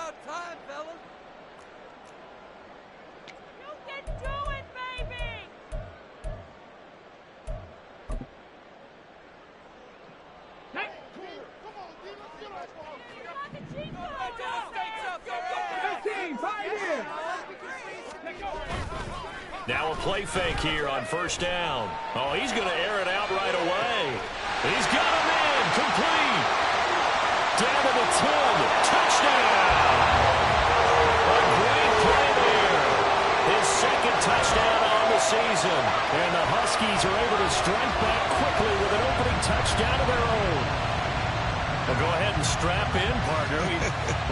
about time, fellas. You can do it, baby! Hey! Come on, D, let's get our team, pioneer! Now a play fake here on first down. Oh, he's going to air it out right away. He's got him in. Complete. Down to the 10. Touchdown. A great play there. His second touchdown on the season. And the Huskies are able to strike back quickly with an opening touchdown of their own. Well, go ahead and strap in, partner.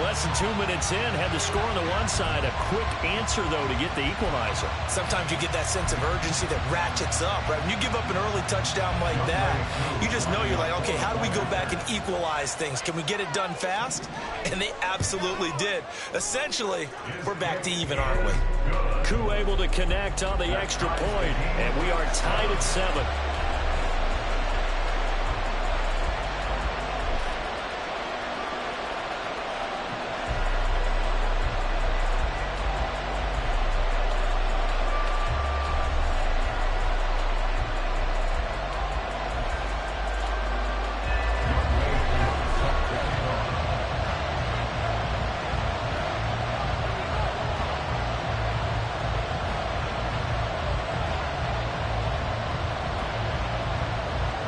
Less than 2 minutes in, had the score on the one side. A quick answer, though, to get the equalizer. Sometimes you get that sense of urgency that ratchets up, right? When you give up an early touchdown like that, you just know you're like, okay, how do we go back and equalize things? Can we get it done fast? And they absolutely did. Essentially, we're back to even, aren't we? Koo able to connect on the extra point, and we are tied at 7.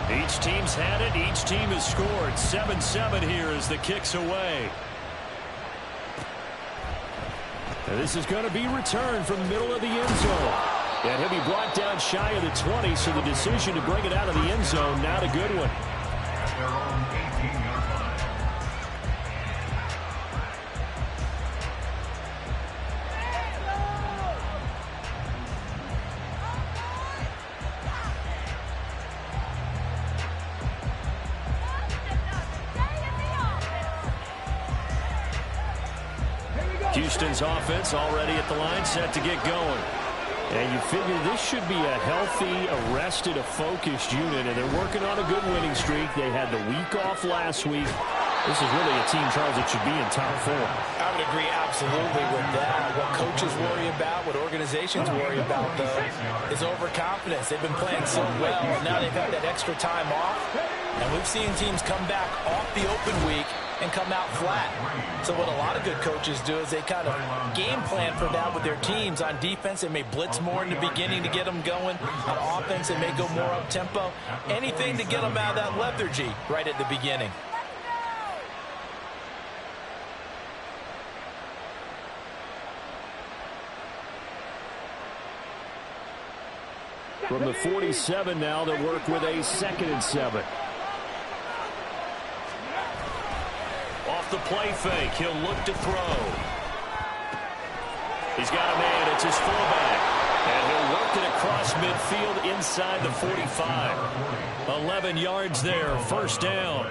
Each team's had it. Each team has scored. 7-7 here as the kick's away. And this is going to be returned from the middle of the end zone. And he'll be brought down shy of the 20, so the decision to bring it out of the end zone, not a good one. Houston's offense already at the line, set to get going. And you figure this should be a healthy, arrested, a focused unit, and they're working on a good winning streak. They had the week off last week. This is really a team, Charles, that should be in top form. I would agree absolutely with that. What coaches worry about, what organizations worry about, though, is overconfidence. They've been playing so well, and now they've had that extra time off. And we've seen teams come back off the open week and come out flat. So what a lot of good coaches do is they kind of game plan for that with their teams. On defense, they may blitz more in the beginning to get them going. On offense, they may go more up-tempo. Anything to get them out of that lethargy right at the beginning. From the 47 now, they'll work with a 2nd and 7. Off the play fake, he'll look to throw. He's got a man, it's his fullback. And he'll work it across midfield inside the 45. 11 yards there, first down.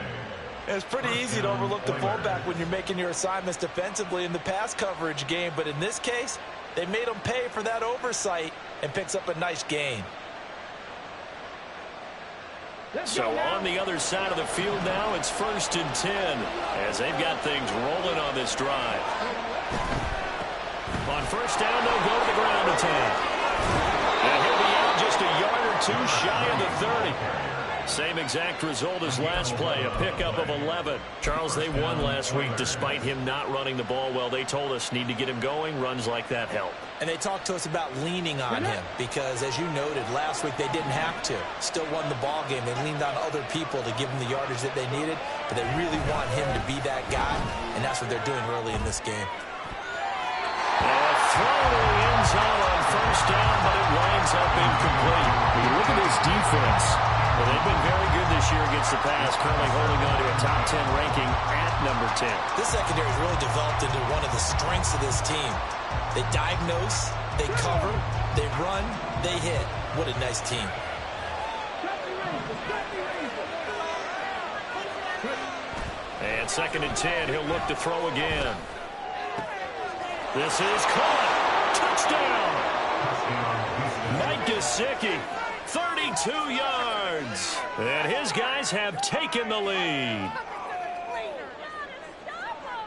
It's pretty easy to overlook the fullback when you're making your assignments defensively in the pass coverage game. But in this case, they made him pay for that oversight and picks up a nice gain. So on the other side of the field now, it's 1st and 10 as they've got things rolling on this drive. On first down, they'll go to the ground attack. And he'll be out just a yard or two shy of the 30. Same exact result as last play, a pickup of 11. Charles, they won last week despite him not running the ball well. They told us need to get him going. Runs like that help. And they talked to us about leaning on him because, as you noted, last week they didn't have to. Still won the ball game. They leaned on other people to give them the yardage that they needed, but they really want him to be that guy, and that's what they're doing early in this game. A throw to the end zone on first down, but it winds up incomplete. When you look at this defense, well, they've been very good this year against the pass, currently holding on to a top 10 ranking at number 10. This secondary has really developed into one of the strengths of this team. They diagnose, they cover, they run, they hit. What a nice team. And 2nd and 10, he'll look to throw again. This is caught. Touchdown. Mike Gesicki, 32 yards. And his guys have taken the lead.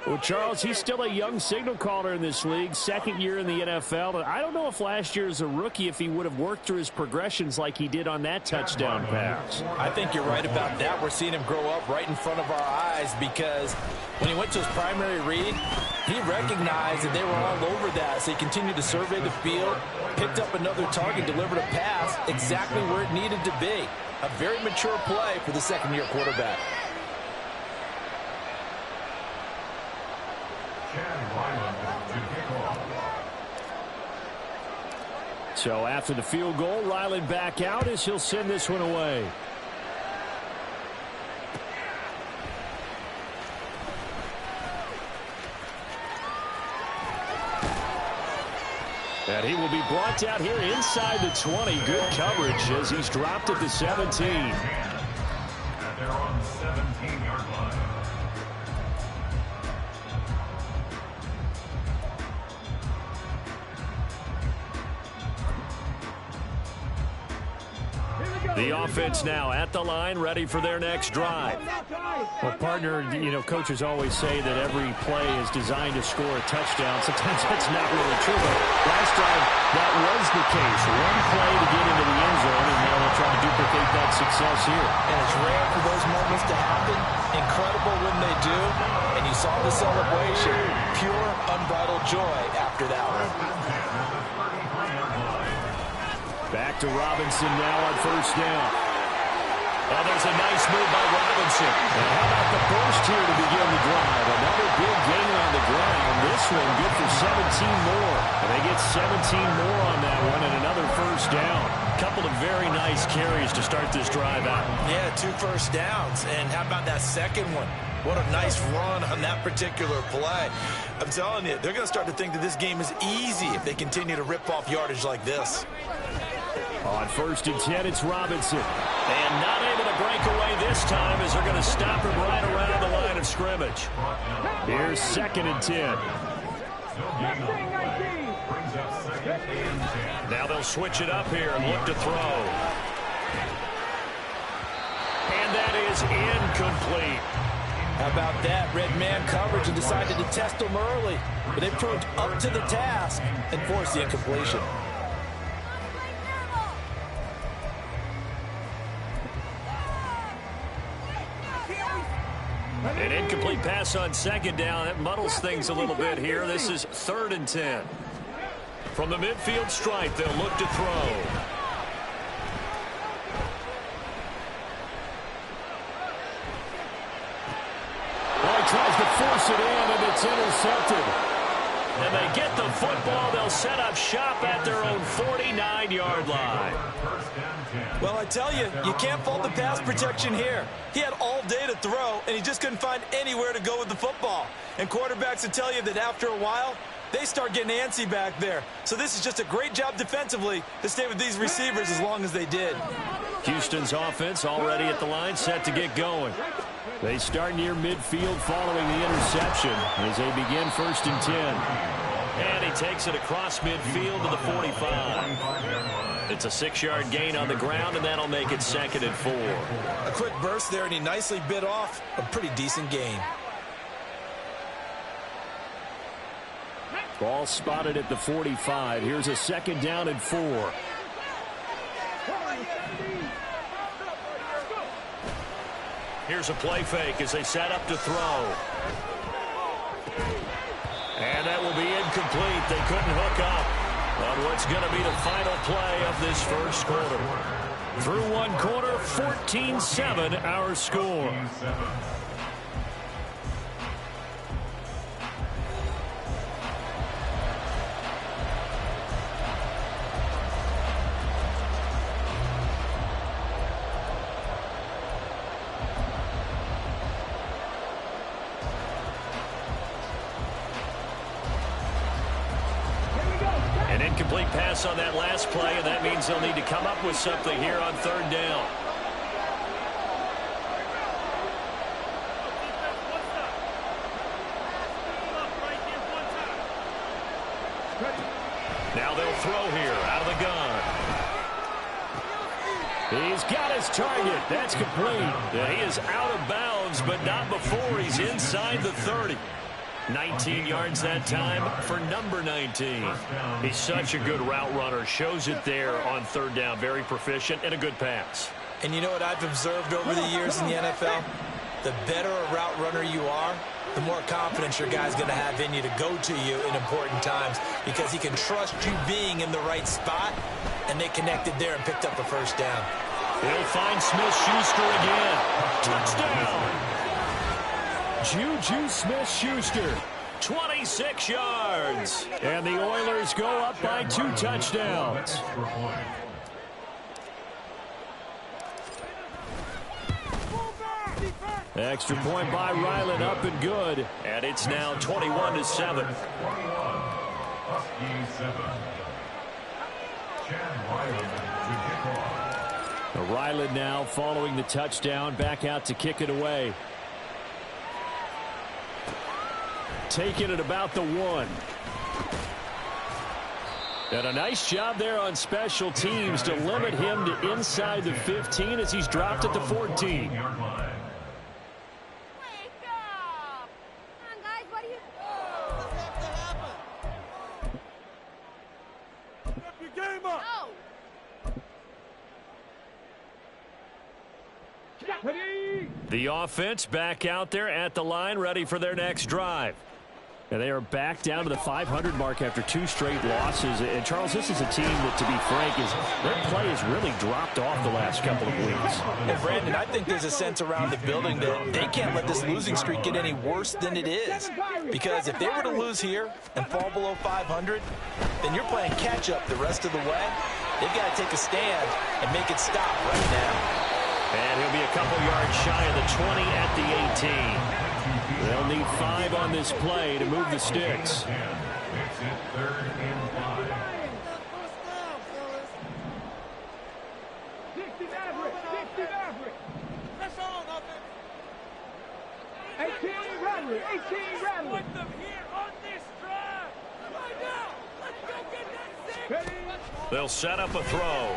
Well, Charles, he's still a young signal caller in this league, second year in the NFL. I don't know if last year as a rookie, if he would have worked through his progressions like he did on that touchdown pass. I think you're right about that. We're seeing him grow up right in front of our eyes because when he went to his primary read, he recognized that they were all over that, so he continued to survey the field, picked up another target, delivered a pass exactly where it needed to be. A very mature play for the second-year quarterback. So after the field goal, Ryland back out as he'll send this one away. And he will be brought out here inside the 20. Good coverage as he's dropped at the 17. They're on the 17-yard line. The offense now at the line, ready for their next drive. Well, partner, you know, coaches always say that every play is designed to score a touchdown. Sometimes that's not really true, but last time that was the case. One play to get into the end zone, and now they'll try to duplicate that success here. And it's rare for those moments to happen. Incredible when they do. And you saw the celebration. Pure, unbridled joy after that one. Back to Robinson now on first down. Oh, there's a nice move by Robinson. And how about the first here to begin the drive? Another big gain on the ground. This one good for 17 more. And they get 17 more on that one and another first down. Couple of very nice carries to start this drive out. Yeah, 2 first downs. And how about that second one? What a nice run on that particular play. I'm telling you, they're going to start to think that this game is easy if they continue to rip off yardage like this. On first and 10, it's Robinson. And not able to break away this time as they're going to stop him right around the line of scrimmage. Here's second and 10. Now they'll switch it up here and look to throw. And that is incomplete. How about that? Red man coverage and decided to test them early. But they proved up to the task and forced the incompletion. An incomplete pass on second down. That muddles things a little bit here. This is third and 10. From the midfield stripe, they'll look to throw. Well, he tries to force it in, and it's intercepted. And they get the football. They'll set up shop at their own 49-yard line. Well, I tell you, you can't fault the pass protection here. He had all day to throw, and he just couldn't find anywhere to go with the football. And quarterbacks will tell you that after a while, they start getting antsy back there. So this is just a great job defensively to stay with these receivers as long as they did. Houston's offense already at the line, set to get going. They start near midfield following the interception as they begin first and 10. And he takes it across midfield to the 45. It's a 6-yard gain on the ground, and that'll make it second and 4. A quick burst there, and he nicely bit off a pretty decent gain. Ball spotted at the 45. Here's a second down and 4. Here's a play fake as they set up to throw. And that will be incomplete. They couldn't hook up on what's going to be the final play of this first quarter. Through one quarter, 14-7 our score. Incomplete pass on that last play, and that means they'll need to come up with something here on third down. Now they'll throw here out of the gun. He's got his target. That's complete. He is out of bounds, but not before he's inside the 30. 19 yards that time for number 19. He's such a good route runner. Shows it there on third down. Very proficient and a good pass. And you know what I've observed over the years in the NFL? The better a route runner you are, the more confidence your guy's going to have in you to go to you in important times because he can trust you being in the right spot, and they connected there and picked up a first down. He'll find Smith-Schuster again. Touchdown! Juju Smith-Schuster, 26 yards. And the Oilers go up by 2 touchdowns. Extra point by Ryland, up and good. And it's now 21-7. Huskies 7. Chad Ryland to kick off. Ryland now following the touchdown, back out to kick it away. Taking it about the 1. And a nice job there on special teams to limit him to inside the 15 as he's dropped at the 14. The offense back out there at the line, ready for their next drive. And they are back down to the 500 mark after 2 straight losses. And, Charles, this is a team that, to be frank, their play has really dropped off the last couple of weeks. And, Brandon, I think there's a sense around the building that they can't let this losing streak get any worse than it is. Because if they were to lose here and fall below 500, then you're playing catch-up the rest of the way. They've got to take a stand and make it stop right now. And he'll be a couple yards shy of the 20 at the 18. They'll need 5 on this play to move the sticks. Makes it 3rd and 5. Press on, offense. 18 Radley. 18 Radley. Put them here on this drive. Right now. Let's go get that 6. They'll set up a throw.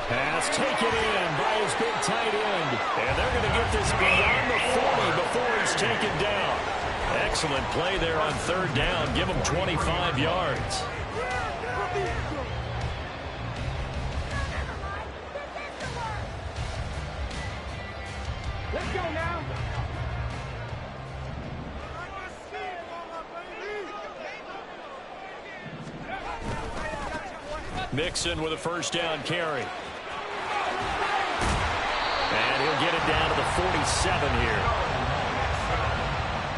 Pass taken in by his big tight end. And they're going to get this beyond the 40 before he's taken down. Excellent play there on 3rd down. Give him 25 yards. Let's go now. Mixon with a first down carry. And he'll get it down to the 47 here.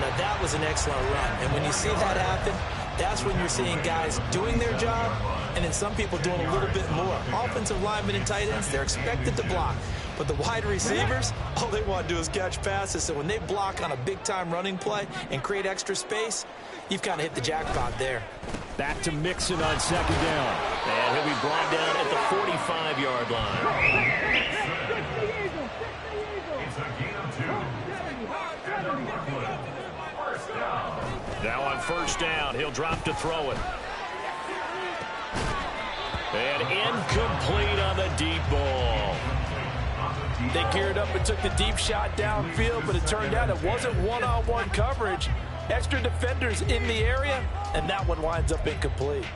Now, that was an excellent run. And when you see that happen, that's when you're seeing guys doing their job and then some people doing a little bit more. Offensive linemen and tight ends, they're expected to block. But the wide receivers, all they want to do is catch passes. So when they block on a big-time running play and create extra space, you've kind of hit the jackpot there. Back to Mixon on 2nd down. And he'll be brought down at the 45-yard line. It's a gain of 2. First down. Now on 1st down, he'll drop to throw it. And incomplete on the deep ball. They geared up and took the deep shot downfield, but it turned out it wasn't one-on-one coverage. Extra defenders in the area, and that one winds up incomplete.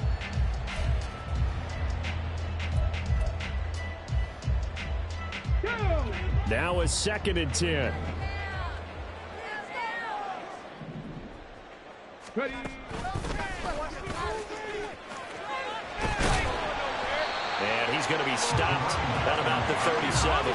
Now a 2nd and 10. Ready. And he's going to be stopped at about the 37.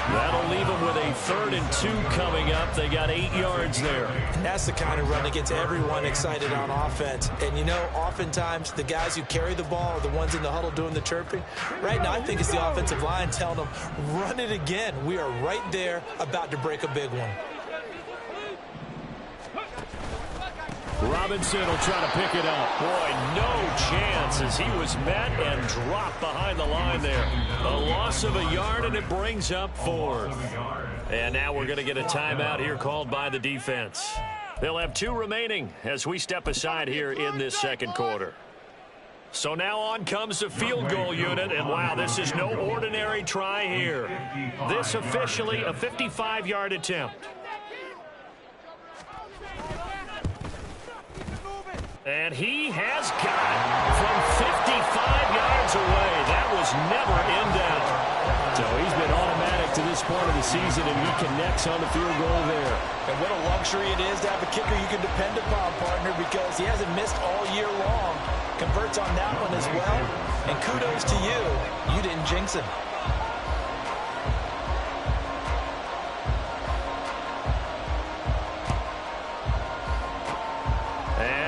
That'll leave him with a 3rd and 2 coming up. They got 8 yards there. And that's the kind of run that gets everyone excited on offense. And, you know, oftentimes the guys who carry the ball are the ones in the huddle doing the chirping. Right now, I think it's the offensive line telling them, run it again. We are right there about to break a big one. Robinson will try to pick it up. Boy, no chance as he was met and dropped behind the line there. A loss of a yard, and it brings up 4th. And now we're going to get a timeout here called by the defense. They'll have 2 remaining as we step aside here in this 2nd quarter. So now on comes the field goal unit, and wow, this is no ordinary try here. This officially a 55-yard attempt. And he has got it from 55 yards away. That was never in doubt. So he's been automatic to this point of the season, and he connects on the field goal there. And what a luxury it is to have a kicker you can depend upon, partner, because he hasn't missed all year long. Converts on that one as well. And kudos to you. You didn't jinx him.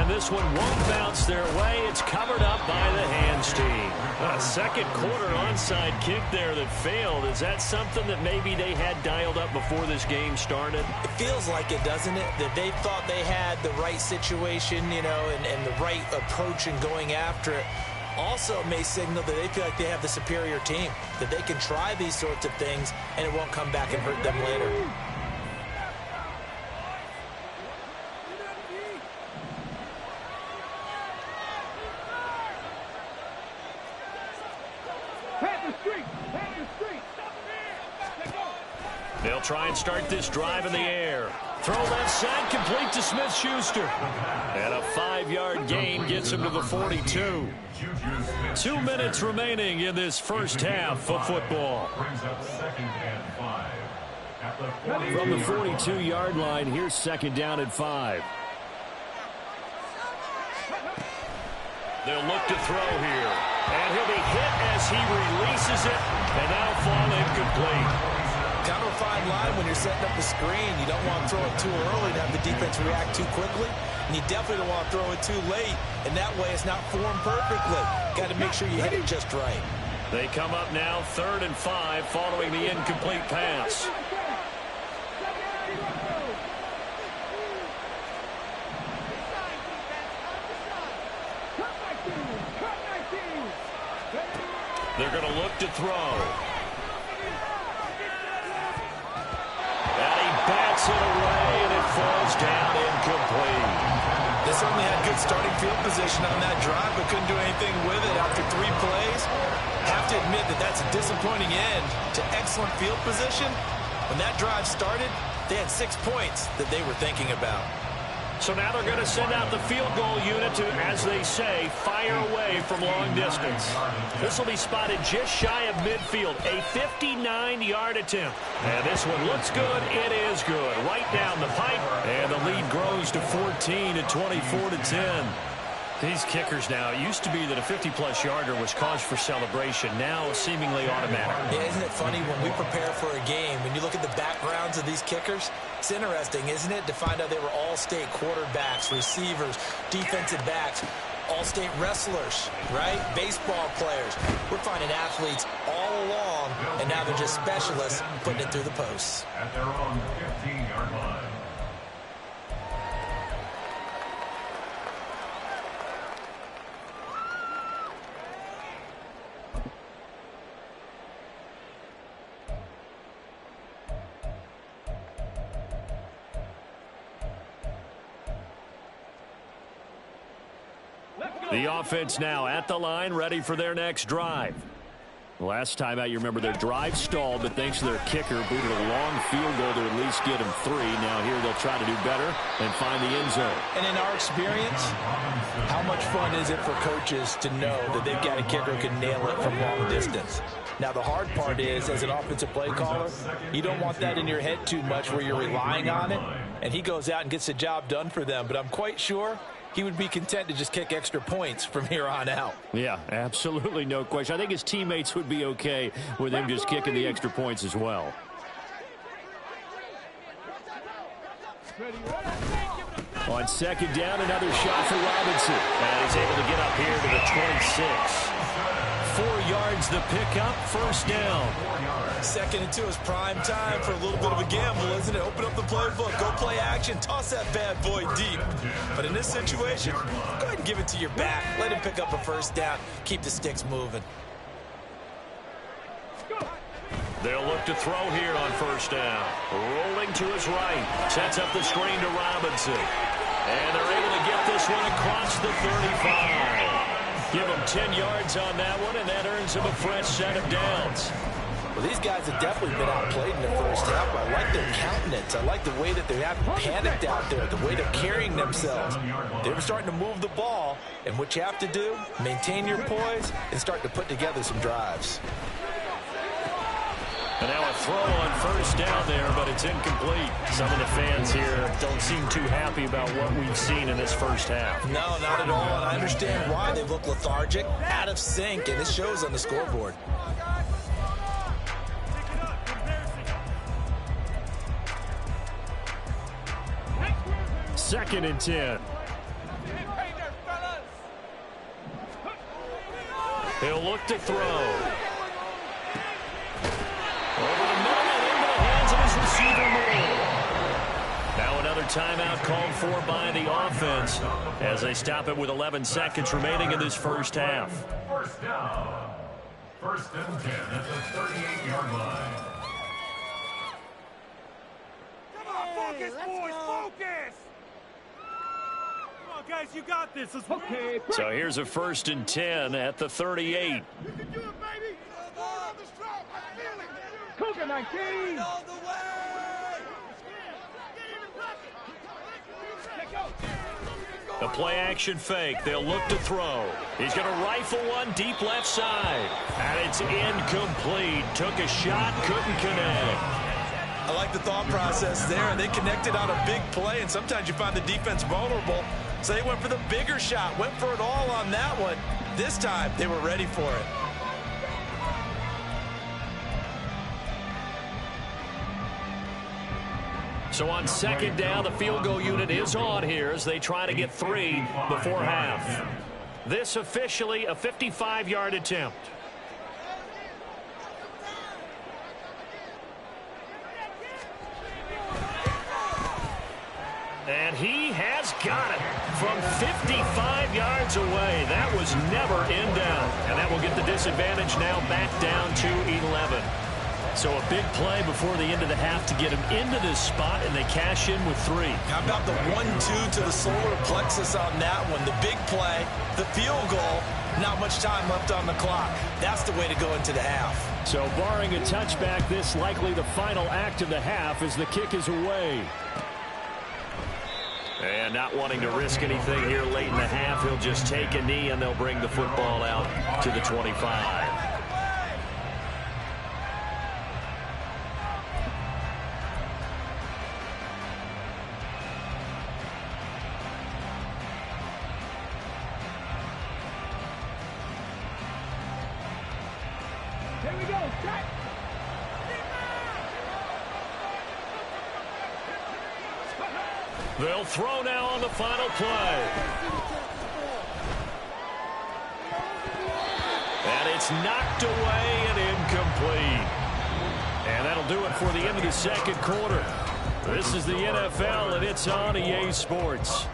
This one won't bounce their way. It's covered up by the hands team. A second quarter onside kick there that failed. Is that something that maybe they had dialed up before this game started? It feels like it, doesn't it? That they thought they had the right situation, you know, and the right approach in going after it. Also may signal that they feel like they have the superior team, that they can try these sorts of things and it won't come back and hurt them later. They'll try and start this drive in the air. Throw left side, complete to Smith-Schuster. And a 5-yard gain gets him to the 42. 2 minutes remaining in this first half of football. From the 42-yard line, here's second down at 5. They'll look to throw here. And he'll be hit as he releases it. And now fall incomplete. Kind of a fine line when you're setting up the screen. You don't want to throw it too early to have the defense react too quickly. And you definitely don't want to throw it too late. And that way it's not formed perfectly. Got to make sure you hit it just right. They come up now 3rd and 5 following the incomplete pass. They're going to look to throw. And he bats it away, and it falls down incomplete. They certainly had good starting field position on that drive, but couldn't do anything with it after 3 plays. Have to admit that that's a disappointing end to excellent field position. When that drive started, they had 6 points that they were thinking about. So now they're going to send out the field goal unit to, as they say, fire away from long distance. This will be spotted just shy of midfield, a 59-yard attempt. And this one looks good. It is good. Right down the pipe. And the lead grows to 14 at 24-10. These kickers now, it used to be that a 50-plus yarder was cause for celebration. Now seemingly automatic. Yeah, isn't it funny when we prepare for a game, when you look at the backgrounds of these kickers, it's interesting, isn't it, to find out they were all-state quarterbacks, receivers, defensive backs, all-state wrestlers, right? Baseball players. We're finding athletes all along, and now they're just specialists putting it through the posts. At their own 15-yard line. The offense now at the line, ready for their next drive. Last time out, you remember their drive stalled, but thanks to their kicker, booted a long field goal to at least get them 3. Now here they'll try to do better and find the end zone. And in our experience, how much fun is it for coaches to know that they've got a kicker who can nail it from long distance? Now, the hard part is, as an offensive play caller, you don't want that in your head too much where you're relying on it, and he goes out and gets the job done for them. But I'm quite sure he would be content to just kick extra points from here on out. Yeah, absolutely no question. I think his teammates would be okay with him just kicking the extra points as well. On second down, another shot for Robinson. And he's able to get up here to the 26. 4 yards the pickup, first down. 2nd and 2 is prime time for a little bit of a gamble, isn't it? Open up the playbook, go play action, toss that bad boy deep. But in this situation, go ahead and give it to your back. Let him pick up a first down. Keep the sticks moving. They'll look to throw here on first down. Rolling to his right. Sets up the screen to Robinson. And they're able to get this one across the 35. Give him 10 yards on that one, and that earns him a fresh set of downs. Well, these guys have definitely been outplayed in the first half. But I like their countenance. I like the way that they haven't panicked out there, the way they're carrying themselves. They were starting to move the ball, and what you have to do, maintain your poise and start to put together some drives. And now a throw on first down there, but it's incomplete. Some of the fans here don't seem too happy about what we've seen in this first half. No, not at all, and I understand why. They look lethargic, out of sync, and it shows on the scoreboard. Second and 10. He'll look to throw. Over the middle and into the hands of his receiver, Moore. Now another timeout called for by the offense as they stop it with 11 seconds remaining in this first half. First down. First and 10 at the 38-yard line. Come on, focus, boys, focus! Come on, guys, you got this. Let's Okay, So here's a first and 10 at the 38. You can do it, baby! Come on, the stroke, I feel it! Cougar 19. All the way! The play-action fake. They'll look to throw. He's going to rifle one deep left side. And it's incomplete. Took a shot, couldn't connect. I like the thought process there. They connected on a big play, and sometimes you find the defense vulnerable. So they went for the bigger shot, went for it all on that one. This time, they were ready for it. So on second down, the field goal unit is on here as they try to get 3 before half. This officially a 55-yard attempt. And he has got it from 55 yards away. That was never in down. And that will get the disadvantage now back down to 11. So a big play before the end of the half to get him into this spot, and they cash in with 3. How about the 1-2 to the solar plexus on that one? The big play, the field goal, not much time left on the clock. That's the way to go into the half. So barring a touchback, this likely the final act of the half as the kick is away. And not wanting to risk anything here late in the half, he'll just take a knee, and they'll bring the football out to the 25. Here we go. Set. They'll throw now on the final play. And it's knocked away and incomplete. And that'll do it for the end of the second quarter. This is the NFL, and it's on EA Sports.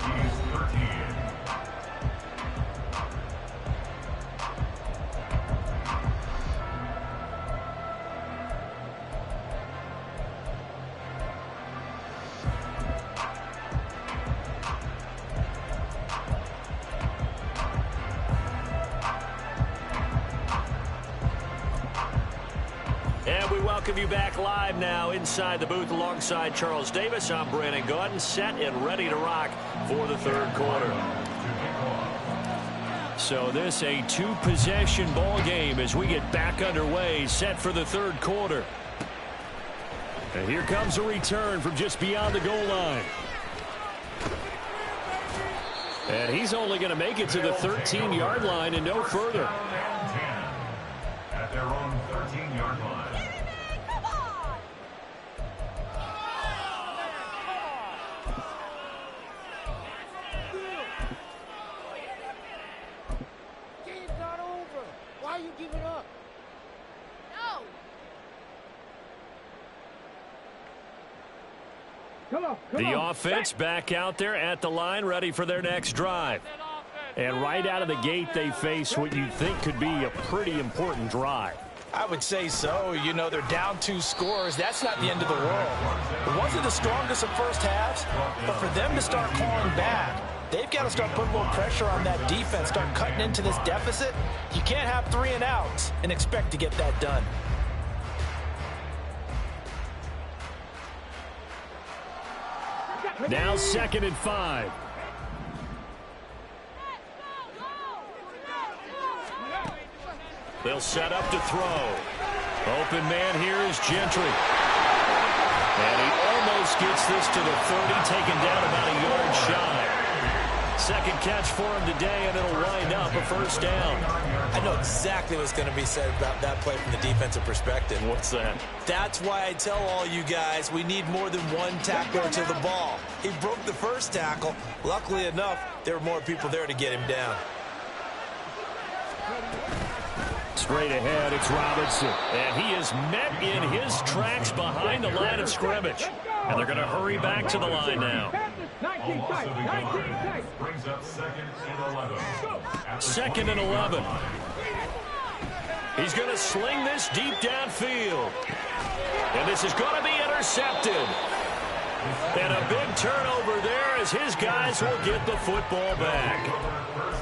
And we welcome you back live now inside the booth alongside Charles Davis. I'm Brandon Gaudin, set and ready to rock for the third quarter. So this a 2-possession ball game as we get back underway, set for the third quarter. And here comes a return from just beyond the goal line. And he's only going to make it to the 13-yard line and no further. At their own 13-yard line. Game's not over. Why are you giving up? No. Come on. Come The on. offense back out there at the line, ready for their next drive. And right out of the gate, they face what you'd think could be a pretty important drive. I would say so. You know, they're down 2 scores. That's not the end of the world. It wasn't the strongest of first halves, but for them to start clawing back, they've got to start putting a little pressure on that defense, start cutting into this deficit. You can't have 3 and outs and expect to get that done. Now 2nd and 5. They'll set up to throw. Open man here is Gentry. And he almost gets this to the 30, taken down about a yard shy. Second catch for him today, and it'll wind up a first down. I know exactly what's going to be said about that play from the defensive perspective. What's that? That's why I tell all you guys we need more than one tackler to the ball. He broke the first tackle. Luckily enough, there were more people there to get him down. Straight ahead, it's Robinson. And he is met in his tracks behind the line of scrimmage. And they're going to hurry back to the line now. 19 tight. 19 tight. Brings up 2nd and 11. 2nd and 11. He's going to sling this deep downfield. And this is going to be intercepted. And a big turnover there as his guys will get the football back.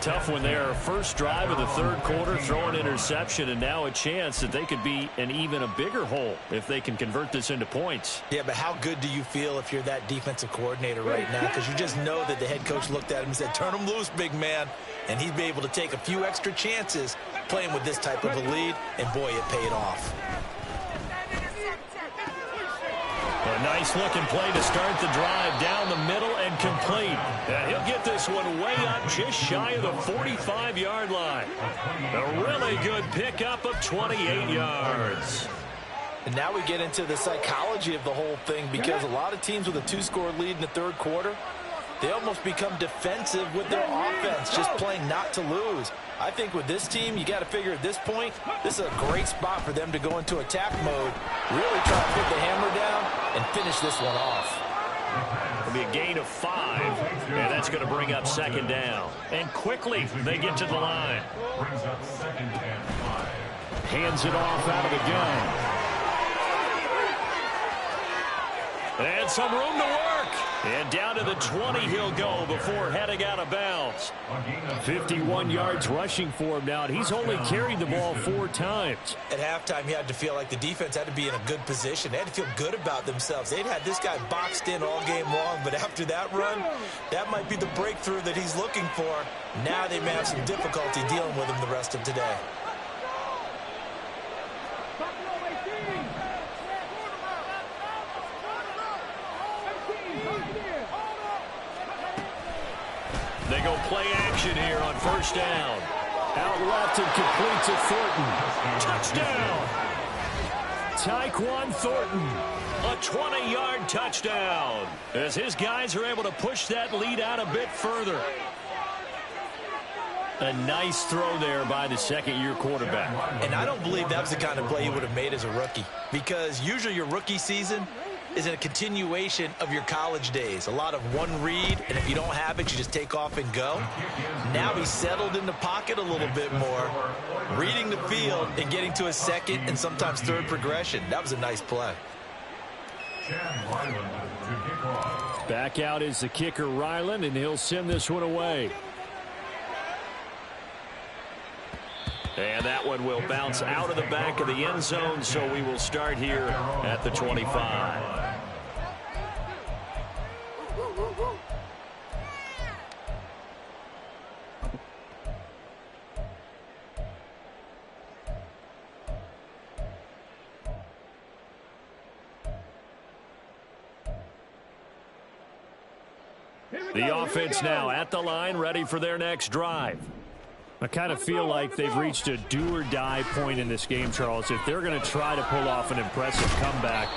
Tough one there. First drive of the third quarter, throwing interception, and now a chance that they could be in even a bigger hole if they can convert this into points. Yeah, but how good do you feel if you're that defensive coordinator right now? Because you just know that the head coach looked at him and said, turn him loose, big man. And he'd be able to take a few extra chances playing with this type of a lead, and boy, it paid off. A nice-looking play to start the drive down the middle and complete. And he'll get this one way up just shy of the 45-yard line. A really good pickup of 28 yards. And now we get into the psychology of the whole thing, because a lot of teams with a 2-score lead in the third quarter, they almost become defensive with their offense, just playing not to lose. I think with this team, you got to figure at this point, this is a great spot for them to go into attack mode, really try to put the hammer down and finish this one off. It'll be a gain of 5, and that's going to bring up 2nd down. And quickly, they get to the line. Brings up 2nd and 5. Hands it off out of the gun. And some room to work. And down to the 20 he'll go before heading out of bounds. 51 yards rushing for him now, and he's only carried the ball 4 times. At halftime, you had to feel like the defense had to be in a good position. They had to feel good about themselves. They'd had this guy boxed in all game long, but after that run, that might be the breakthrough that he's looking for. Now they may have some difficulty dealing with him the rest of today. They go play action here on first down. Out left and complete to Thornton. Touchdown! Tyquan Thornton. A 20-yard touchdown as his guys are able to push that lead out a bit further. A nice throw there by the second-year quarterback. And I don't believe that was the kind of play he would have made as a rookie, because usually your rookie season is a continuation of your college days. A lot of one read, and if you don't have it, you just take off and go. Now he's settled in the pocket a little bit more, reading the field and getting to a second and sometimes third progression. That was a nice play. Back out is the kicker, Ryland, and he'll send this one away. And that one will bounce out of the back of the end zone, so we will start here at the 25. The offense now at the line, ready for their next drive. I kind of feel like they've reached a do-or-die point in this game, Charles. If they're going to try to pull off an impressive comeback,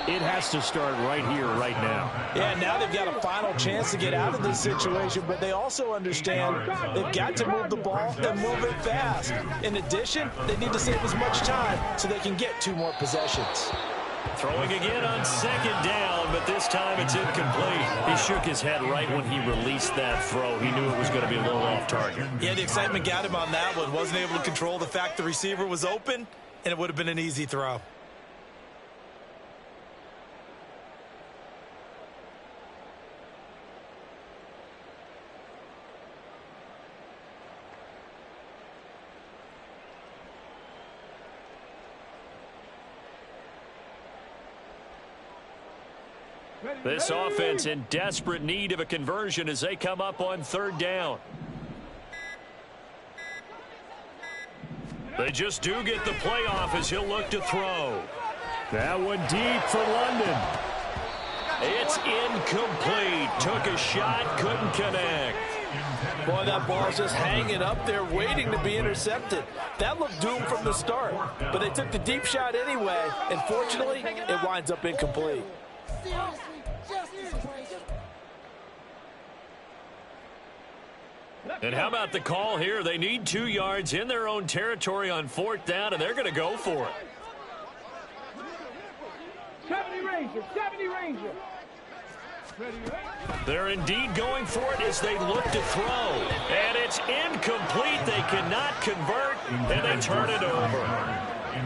it has to start right here, right now. Yeah, now they've got a final chance to get out of this situation, but they also understand they've got to move the ball and move it fast. In addition, they need to save as much time so they can get 2 more possessions. Throwing again on second down, but this time it's incomplete. He shook his head right when he released that throw. He knew it was going to be a little off target. Yeah, the excitement got him on that one. Wasn't able to control the fact the receiver was open, and it would have been an easy throw. This offense in desperate need of a conversion as they come up on third down. They just do get the playoff as he'll look to throw. That one deep for London. It's incomplete. Took a shot, couldn't connect. Boy, that ball's just hanging up there waiting to be intercepted. That looked doomed from the start, but they took the deep shot anyway, and fortunately, it winds up incomplete. And how about the call here? They need 2 yards in their own territory on fourth down, and they're going to go for it. 70 Ranger, 70 Ranger. They're indeed going for it as they look to throw. And it's incomplete. They cannot convert, and they turn it over.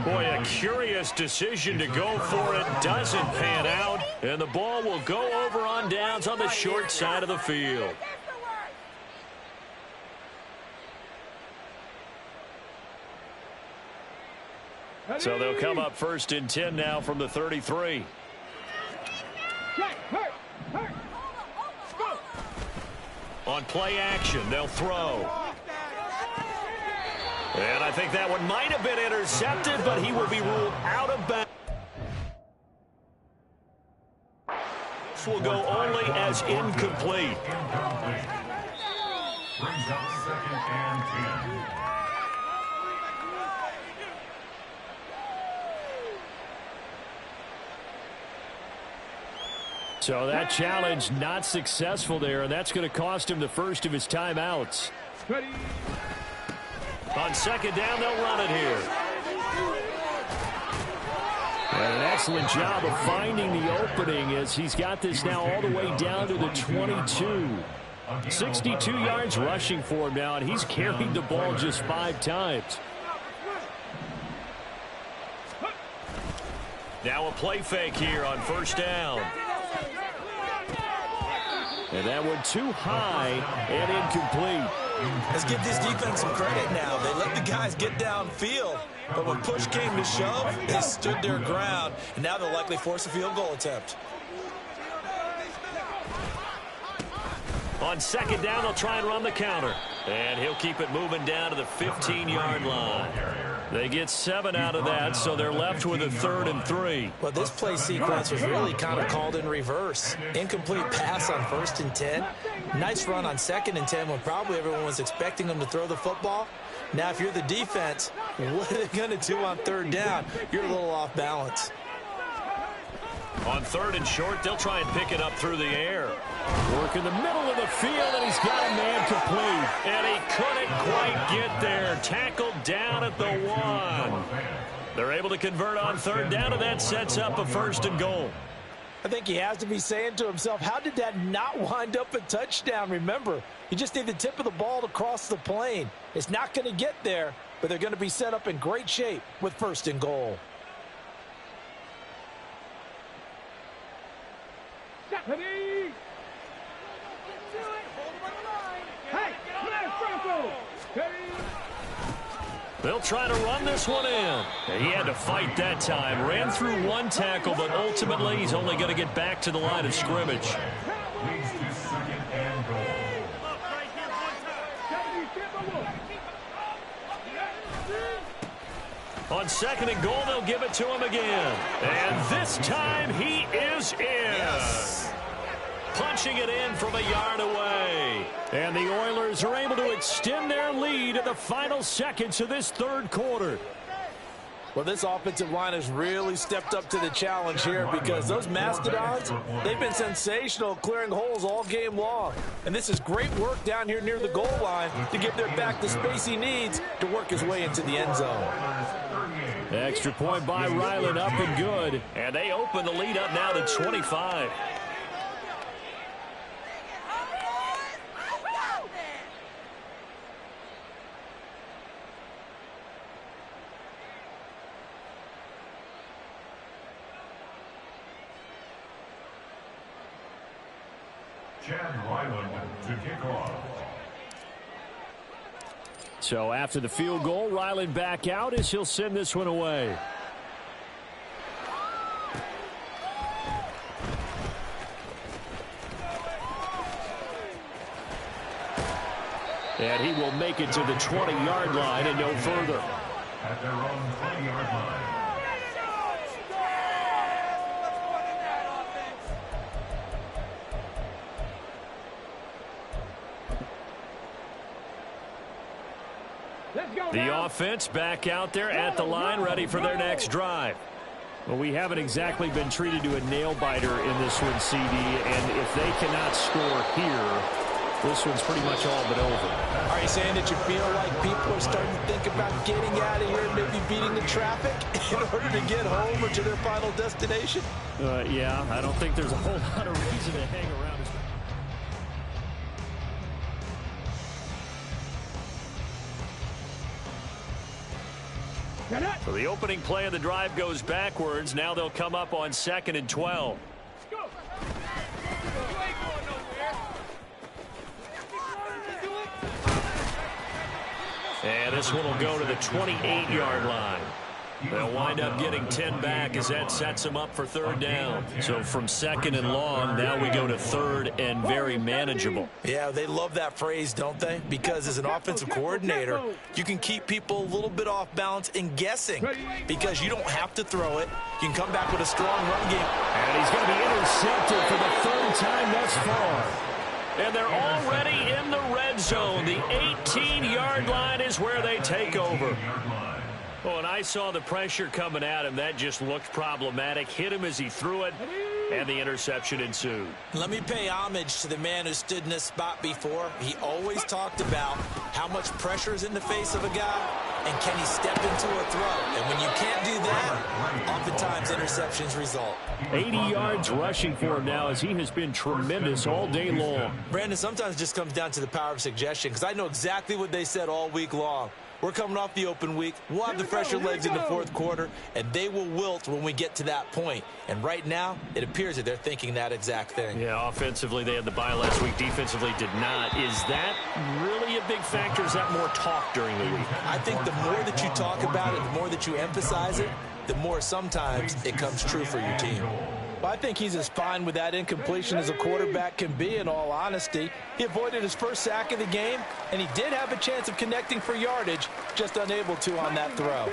Boy, a curious decision to go for it. Doesn't pan out, and the ball will go over on downs on the short side of the field. So they'll come up first and 10 now from the 33. On play action, they'll throw. And I think that one might have been intercepted, but he will be ruled out of bounds. This will go only as incomplete. Brings up 2nd and 10. So that challenge not successful there, and that's going to cost him the first of his timeouts. On second down, they'll run it here. And an excellent job of finding the opening as he's got this now all the way down to the 22. 62 yards rushing for him now, and he's carried the ball just 5 times. Now a play fake here on first down. And that one too high and incomplete. Let's give this defense some credit now. They let the guys get downfield, but when push came to shove, they stood their ground, and now they'll likely force a field goal attempt. On second down, they'll try and run the counter. And he'll keep it moving down to the 15-yard line. They get 7 out of that, so they're left with a 3rd and 3. Well, this play sequence was really kind of called in reverse. Incomplete pass on 1st and 10. Nice run on 2nd and 10 when probably everyone was expecting them to throw the football. Now, if you're the defense, what are they going to do on 3rd down? You're a little off balance. On 3rd and short, they'll try and pick it up through the air. Work in the middle of the field, and he's got a man complete. And he couldn't quite get there. Tackled down at the 1. They're able to convert on 3rd down, and that sets up a 1st and goal. I think he has to be saying to himself, how did that not wind up a touchdown? Remember, you just need the tip of the ball to cross the plane. It's not going to get there, but they're going to be set up in great shape with 1st and goal. Hey, Franco. They'll try to run this one in. He had to fight that time. Ran through 1 tackle, but ultimately he's only going to get back to the line of scrimmage. Leads to 2nd and goal. On 2nd and goal, they'll give it to him again. And this time he is in. Yes. Punching it in from a yard away. And the Oilers are able to extend their lead in the final seconds of this 3rd quarter. Well, this offensive line has really stepped up to the challenge here because those Mastodons, they've been sensational clearing holes all game long. And this is great work down here near the goal line to give their back the space he needs to work his way into the end zone. Extra point by Ryland, up and good. And they open the lead up now to 25. Chad Ryland to kick off. So after the field goal, Ryland back out as he'll send this one away. And he will make it to the 20-yard line and no further. At their own 20-yard line. The offense back out there at the line, ready for their next drive. Well, we haven't exactly been treated to a nail-biter in this one, CD, and if they cannot score here, this one's pretty much all but over. Are you saying that you feel like people are starting to think about getting out of here and maybe beating the traffic in order to get home or to their final destination? Yeah, I don't think there's a whole lot of reason to hang around. So the opening play of the drive goes backwards. Now they'll come up on 2nd and 12. And this one will go to the 28-yard line. They'll wind up getting 10 back as that sets them up for 3rd down. So from 2nd and long, now we go to 3rd and very manageable. Yeah, they love that phrase, don't they? Because as an offensive coordinator, you can keep people a little bit off balance and guessing because you don't have to throw it. You can come back with a strong run game. And he's going to be intercepted for the 3rd time thus far. And they're already in the red zone. The 18-yard line is where they take over. Oh, and I saw the pressure coming at him. That just looked problematic. Hit him as he threw it, and the interception ensued. Let me pay homage to the man who stood in this spot before. He always talked about how much pressure is in the face of a guy, and can he step into a throw. And when you can't do that, oftentimes interceptions result. 80 yards rushing for him now as he has been tremendous all day long. Brandon, sometimes it just comes down to the power of suggestion because I know exactly what they said all week long. We're coming off the open week. We'll have the fresher legs in the 4th quarter, and they will wilt when we get to that point. And right now, it appears that they're thinking that exact thing. Yeah, offensively, they had the bye last week. Defensively, did not. Is that really a big factor? Is that more talk during the week? I think the more that you talk about it, the more that you emphasize it, the more sometimes it comes true for your team. Well, I think he's as fine with that incompletion as a quarterback can be, in all honesty. He avoided his first sack of the game, and he did have a chance of connecting for yardage, just unable to on that throw.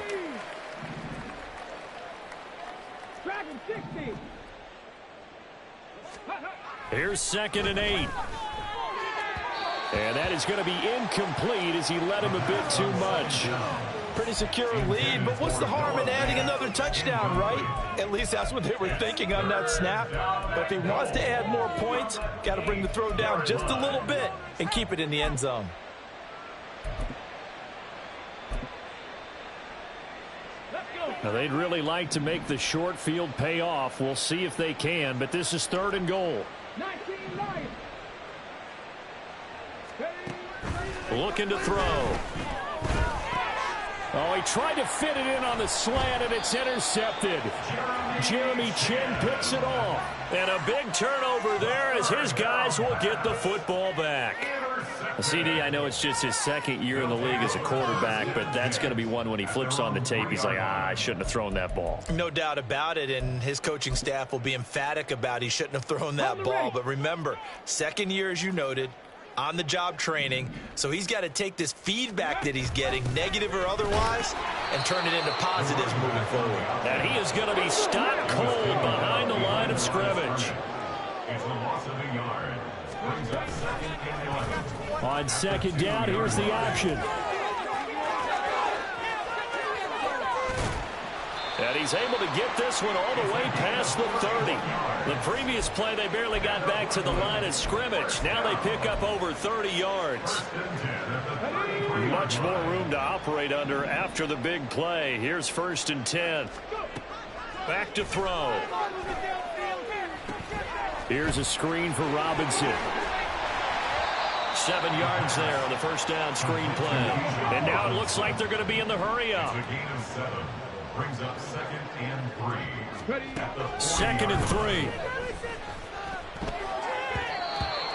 Here's 2nd and 8. And that is going to be incomplete as he led him a bit too much. Pretty secure lead, but what's the harm in adding another touchdown, right? At least that's what they were thinking on that snap. But if he wants to add more points, got to bring the throw down just a little bit and keep it in the end zone. Now, they'd really like to make the short field pay off. We'll see if they can, but this is 3rd and goal. 19-9. Looking to throw. Oh, he tried to fit it in on the slant, and it's intercepted. Jeremy Chin picks it off. And a big turnover there as his guys will get the football back. CD, I know it's just his 2nd year in the league as a quarterback, but that's going to be one when he flips on the tape. He's like, I shouldn't have thrown that ball. No doubt about it, and his coaching staff will be emphatic about he shouldn't have thrown that ball. But remember, 2nd year, as you noted, on-the-job training, so he's got to take this feedback that he's getting, negative or otherwise, and turn it into positives moving forward. And he is going to be stopped cold behind the line of scrimmage. It's a loss of a yard. Brings up 2nd and 11. On 2nd down, here's the option. And he's able to get this one all the way past the 30. The previous play, they barely got back to the line of scrimmage. Now they pick up over 30 yards. Much more room to operate under after the big play. Here's 1st and 10. Back to throw. Here's a screen for Robinson. 7 yards there on the 1st down screen play. And now it looks like they're going to be in the hurry-up. Brings up 2nd and 3. 2nd and 3.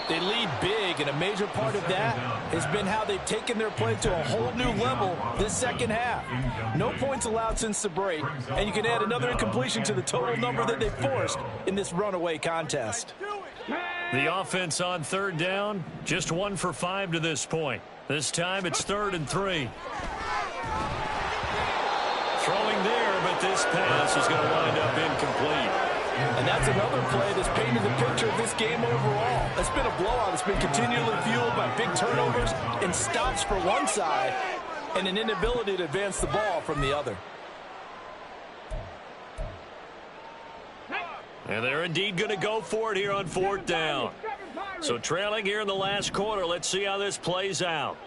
They lead big, and a major part of that has been how they've taken their play to a whole new level this 2nd half. No points allowed since the break, and you can add another incompletion to the total number that they forced in this runaway contest. The offense on third down, just 1 for 5 to this point. This time it's 3rd and 3. Throwing there, but this pass is going to wind up incomplete. And that's another play that's painted the picture of this game overall. It's been a blowout. It's been continually fueled by big turnovers and stops for one side and an inability to advance the ball from the other. And they're indeed going to go for it here on 4th down. So trailing here in the last quarter. Let's see how this plays out.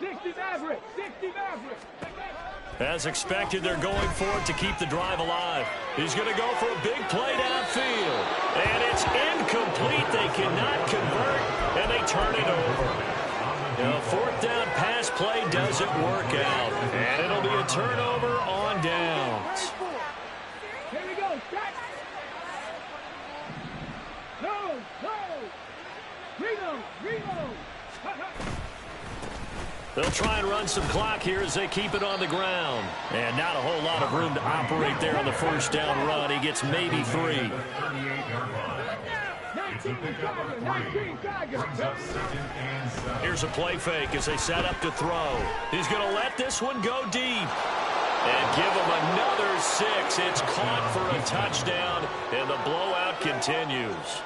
60 Maverick, 60 Maverick. As expected, they're going for it to keep the drive alive. He's going to go for a big play downfield. And it's incomplete. They cannot convert, and they turn it over. The 4th down pass play doesn't work out. And it'll be a turnover on downs. Here we go, set. No. Reno. They'll try and run some clock here as they keep it on the ground. And not a whole lot of room to operate there on the 1st down run. He gets maybe 3. 19 Tiger. Here's a play fake as they set up to throw. He's going to let this one go deep. And give him another 6. It's caught for a touchdown, and the blowout continues.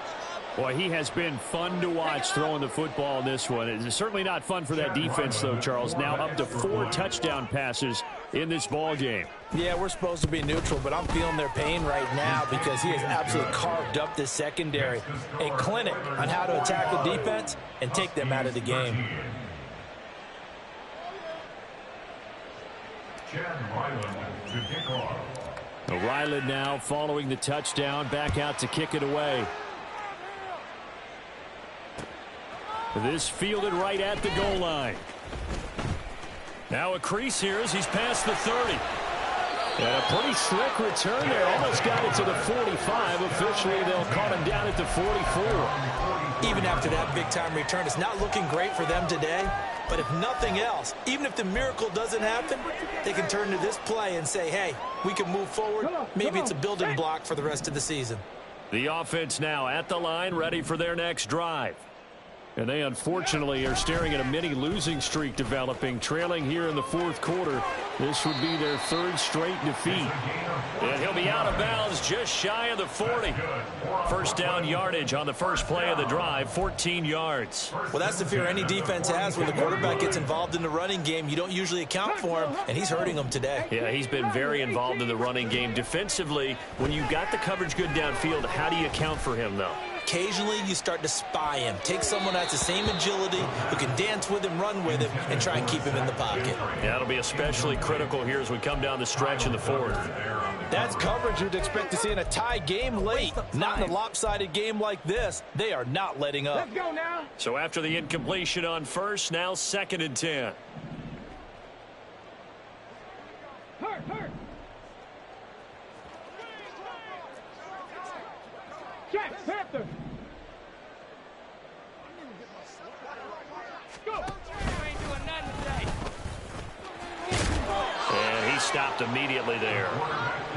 Boy, he has been fun to watch throwing the football in this one. It's certainly not fun for that defense, though, Charles. Now up to 4 touchdown passes in this ball game. Yeah, we're supposed to be neutral, but I'm feeling their pain right now because he has absolutely carved up this secondary. A clinic on how to attack the defense and take them out of the game. Ryland now following the touchdown, back out to kick it away. This fielded right at the goal line. Now a crease here as he's past the 30. And a pretty slick return there. Almost got it to the 45. Officially, they'll call him down at the 44. Even after that big-time return, it's not looking great for them today. But if nothing else, even if the miracle doesn't happen, they can turn to this play and say, hey, we can move forward. Maybe it's a building block for the rest of the season. The offense now at the line, ready for their next drive. And they, unfortunately, are staring at a mini losing streak developing, trailing here in the 4th quarter. This would be their 3rd straight defeat. And he'll be out of bounds just shy of the 40. 1st down yardage on the first play of the drive, 14 yards. Well, that's the fear any defense has when the quarterback gets involved in the running game. You don't usually account for him, and he's hurting them today. Yeah, he's been very involved in the running game. Defensively, when you've got the coverage good downfield, how do you account for him, though? Occasionally, you start to spy him. Take someone that has the same agility, who can dance with him, run with him, and try and keep him in the pocket. Yeah, that'll be especially critical here as we come down the stretch in the 4th. That's coverage you'd expect to see in a tie game late. Not in a lopsided game like this. They are not letting up. Let's go now. So after the incompletion on 1st, now 2nd and 10. Hurt. Jack Panther. Go. And he stopped immediately there.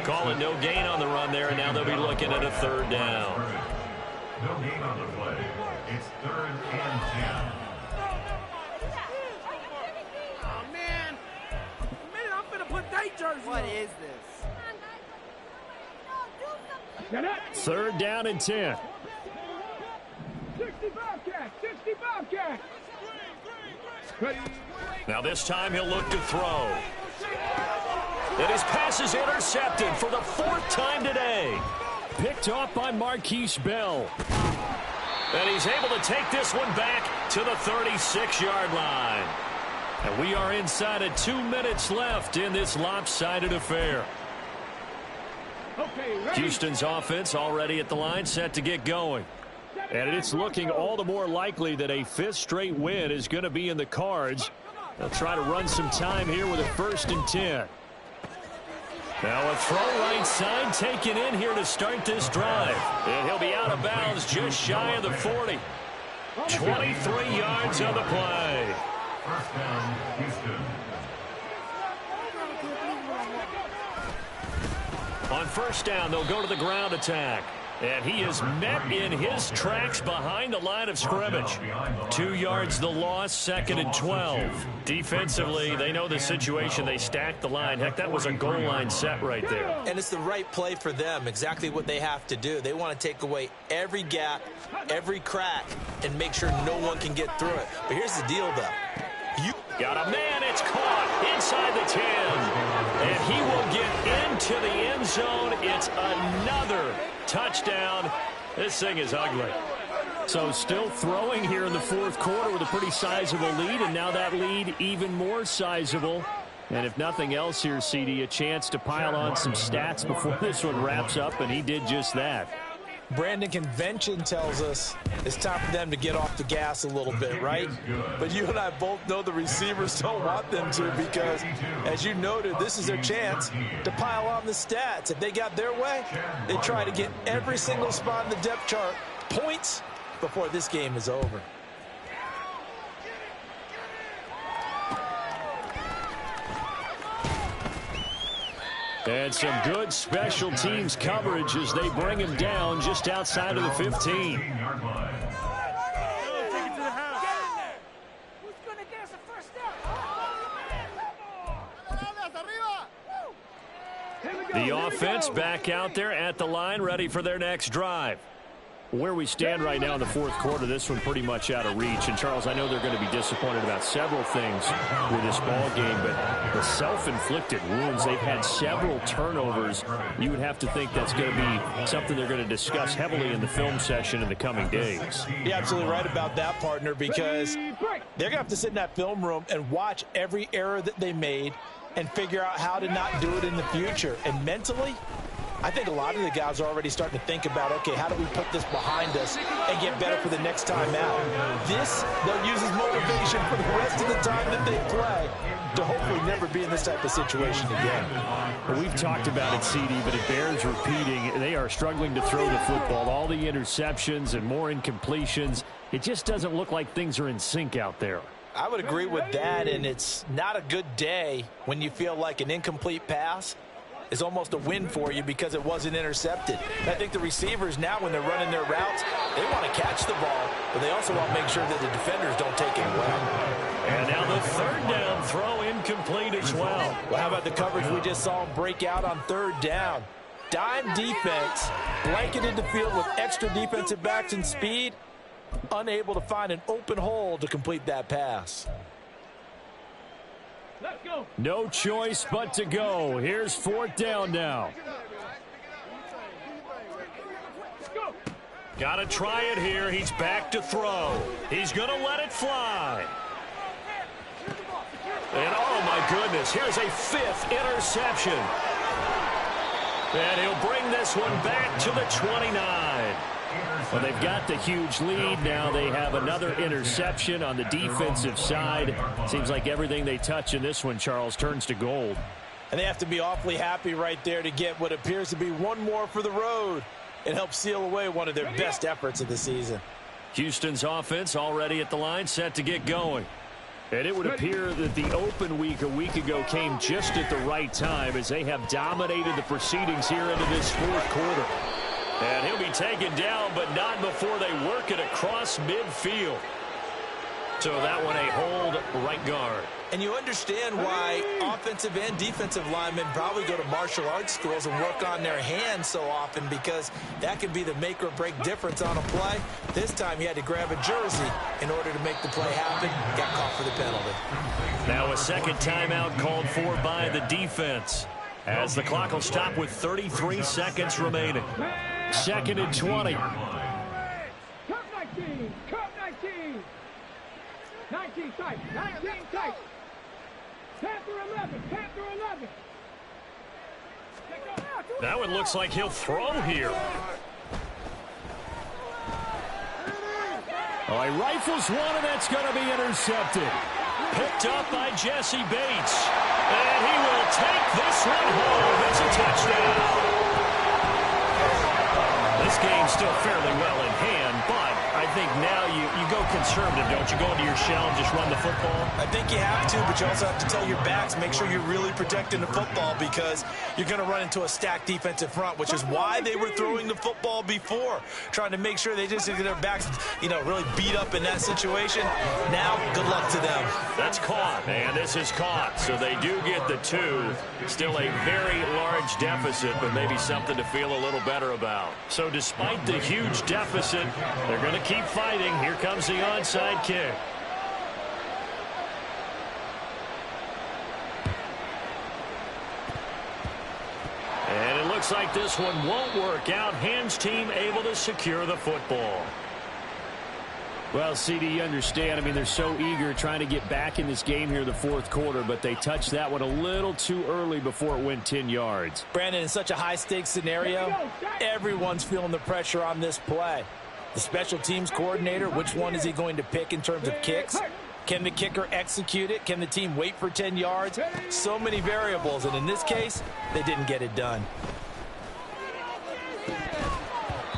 Calling no gain on the run there, and now they'll be looking at a 3rd down. No gain on the play. It's 3rd and 10. Oh, man. A minute, I'm going to put that jersey on. What is this? 3rd down and 10. 60 Bobcat. Now this time he'll look to throw. And his pass is intercepted for the 4th time today. Picked off by Marquise Bell. And he's able to take this one back to the 36-yard line. And we are inside of 2 minutes left in this lopsided affair. Okay, ready? Houston's offense already at the line, set to get going. And it's looking all the more likely that a 5th straight win is going to be in the cards. They'll try to run some time here with a 1st and 10. Now a throw right side taken in here to start this drive. And he'll be out of bounds just shy of the 40. 23 yards on the play. 1st down, Houston. On 1st down, they'll go to the ground attack. And he is met in his tracks behind the line of scrimmage. 2 yards the loss, 2nd and 12. Defensively, they know the situation. They stacked the line. Heck, that was a goal line set right there. And it's the right play for them, exactly what they have to do. They want to take away every gap, every crack, and make sure no one can get through it. But here's the deal, though. You got a man. It's caught inside the 10. And he will get into the end zone. It's another touchdown. This thing is ugly. So still throwing here in the 4th quarter with a pretty sizable lead, and now that lead even more sizable. And if nothing else here, CD, a chance to pile on some stats before this one wraps up, and he did just that. Brandon, convention tells us it's time for them to get off the gas a little bit, right? But you and I both know the receivers don't want them to, because, as you noted, this is their chance to pile on the stats. If they got their way, they try to get every single spot in the depth chart points before this game is over. And some good special teams coverage as they bring him down just outside of the 15. Take it to the house. Who's going to get us a first down? The offense back out there at the line, ready for their next drive. Where we stand right now in the 4th quarter, this one pretty much out of reach. And, Charles, I know they're going to be disappointed about several things with this ball game, but the self-inflicted wounds, they've had several turnovers. You would have to think that's going to be something they're going to discuss heavily in the film session in the coming days. You're absolutely right about that, partner, because they're going to have to sit in that film room and watch every error that they made and figure out how to not do it in the future. And mentally, I think a lot of the guys are already starting to think about, okay, how do we put this behind us and get better for the next time out? This, they'll use as motivation for the rest of the time that they play to hopefully never be in this type of situation again. Well, we've talked about it, CD, but it bears repeating. They are struggling to throw the football. All the interceptions and more incompletions. It just doesn't look like things are in sync out there. I would agree with that, and it's not a good day when you feel like an incomplete pass is almost a win for you because it wasn't intercepted. I think the receivers now, when they're running their routes, they want to catch the ball, but they also want to make sure that the defenders don't take it away. And now the 3rd down throw incomplete as well. Well, how about the coverage we just saw them break out on 3rd down? Dime defense, blanketed the field with extra defensive backs and speed, unable to find an open hole to complete that pass. Let's go. No choice but to go. Here's 4th down now. Go. Got to try it here. He's back to throw. He's going to let it fly. And oh my goodness, here's a 5th interception. And he'll bring this one back to the 29. Well, they've got the huge lead. Now they have another interception on the defensive side. Seems like everything they touch in this one, Charles, turns to gold. And they have to be awfully happy right there to get what appears to be one more for the road. It helps seal away one of their best efforts of the season. Houston's offense already at the line, set to get going. And it would appear that the open week a week ago came just at the right time as they have dominated the proceedings here into this 4th quarter. And he'll be taken down, but not before they work it across midfield. So that one a hold right guard. And you understand why offensive and defensive linemen probably go to martial arts schools and work on their hands so often, because that can be the make or break difference on a play. This time he had to grab a jersey in order to make the play happen. Got caught for the penalty. Now a 2nd timeout called for by the defense, as the clock will stop with 33 seconds remaining. 2nd and 20. Cut 19. Cut 19. 19 tight. 19 tight. Panther 11. Panther 11. That one looks like he'll throw here. Oh, he rifles one, and that's going to be intercepted. Picked up by Jesse Bates. And he will take this one home. It's a touchdown. This game's still fairly well in hand, but I think think now you go conservative, don't you? Go into your shell and just run the football? I think you have to, but you also have to tell your backs, make sure you're really protecting the football because you're going to run into a stacked defensive front, which is why they were throwing the football before, trying to make sure they just get their backs, really beat up in that situation. Now, good luck to them. That's caught, and this is caught. So they do get the 2. Still a very large deficit, but maybe something to feel a little better about. So despite the huge deficit, they're going to keep fighting. Here comes the onside kick. And it looks like this one won't work out. Hands team able to secure the football. Well, CD, you understand. I mean, they're so eager trying to get back in this game here in the fourth quarter, but they touched that one a little too early before it went 10 yards. Brandon, in such a high-stakes scenario, everyone's feeling the pressure on this play. The special teams coordinator, which one is he going to pick in terms of kicks? Can the kicker execute it? Can the team wait for 10 yards? So many variables, and in this case, they didn't get it done.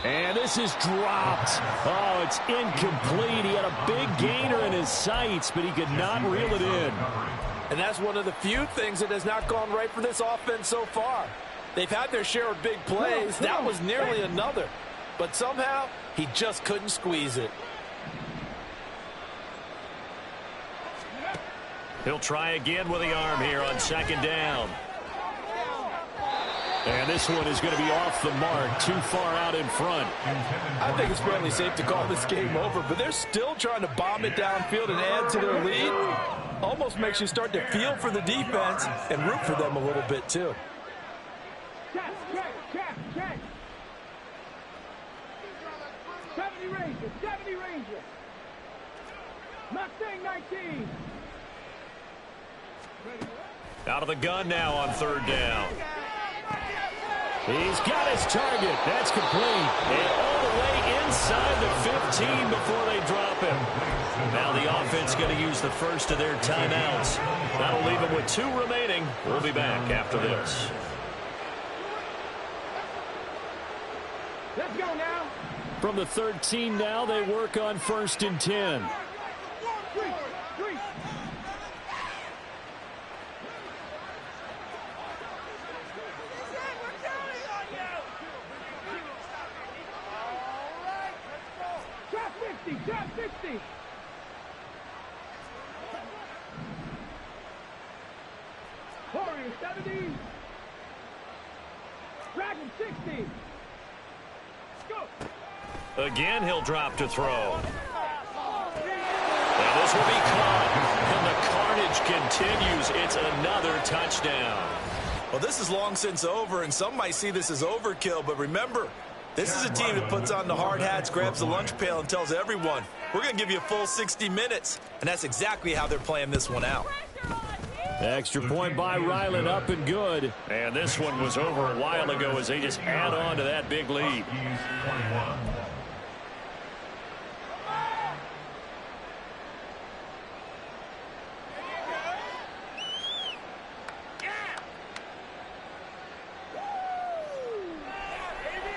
And this is dropped. Oh, it's incomplete. He had a big gainer in his sights, but he could not reel it in. And that's one of the few things that has not gone right for this offense so far. They've had their share of big plays. That was nearly another. But somehow, he just couldn't squeeze it. He'll try again with the arm here on second down. And this one is going to be off the mark, too far out in front. I think it's fairly safe to call this game over, but they're still trying to bomb it downfield and add to their lead. Almost makes you start to feel for the defense and root for them a little bit, too. Check. 70 Ranger. Mustang 19. Out of the gun now on third down. He's got his target. That's complete. And all the way inside the 15 before they drop him. Now the offense going to use the first of their timeouts. That'll leave them with 2 remaining. We'll be back after this. Let's go now. From the 13 now, they work on 1st and 10. 3. Drop 50. Warrior 70. Dragon 60. Go. Again, he'll drop to throw. And this will be caught. And the carnage continues. It's another touchdown. Well, this is long since over, and some might see this as overkill, but remember, this is a team that puts on the hard hats, grabs the lunch pail, and tells everyone, we're going to give you a full 60 minutes. And that's exactly how they're playing this one out. Extra point by Ryland, up and good. And this one was over a while ago as they just add on to that big lead.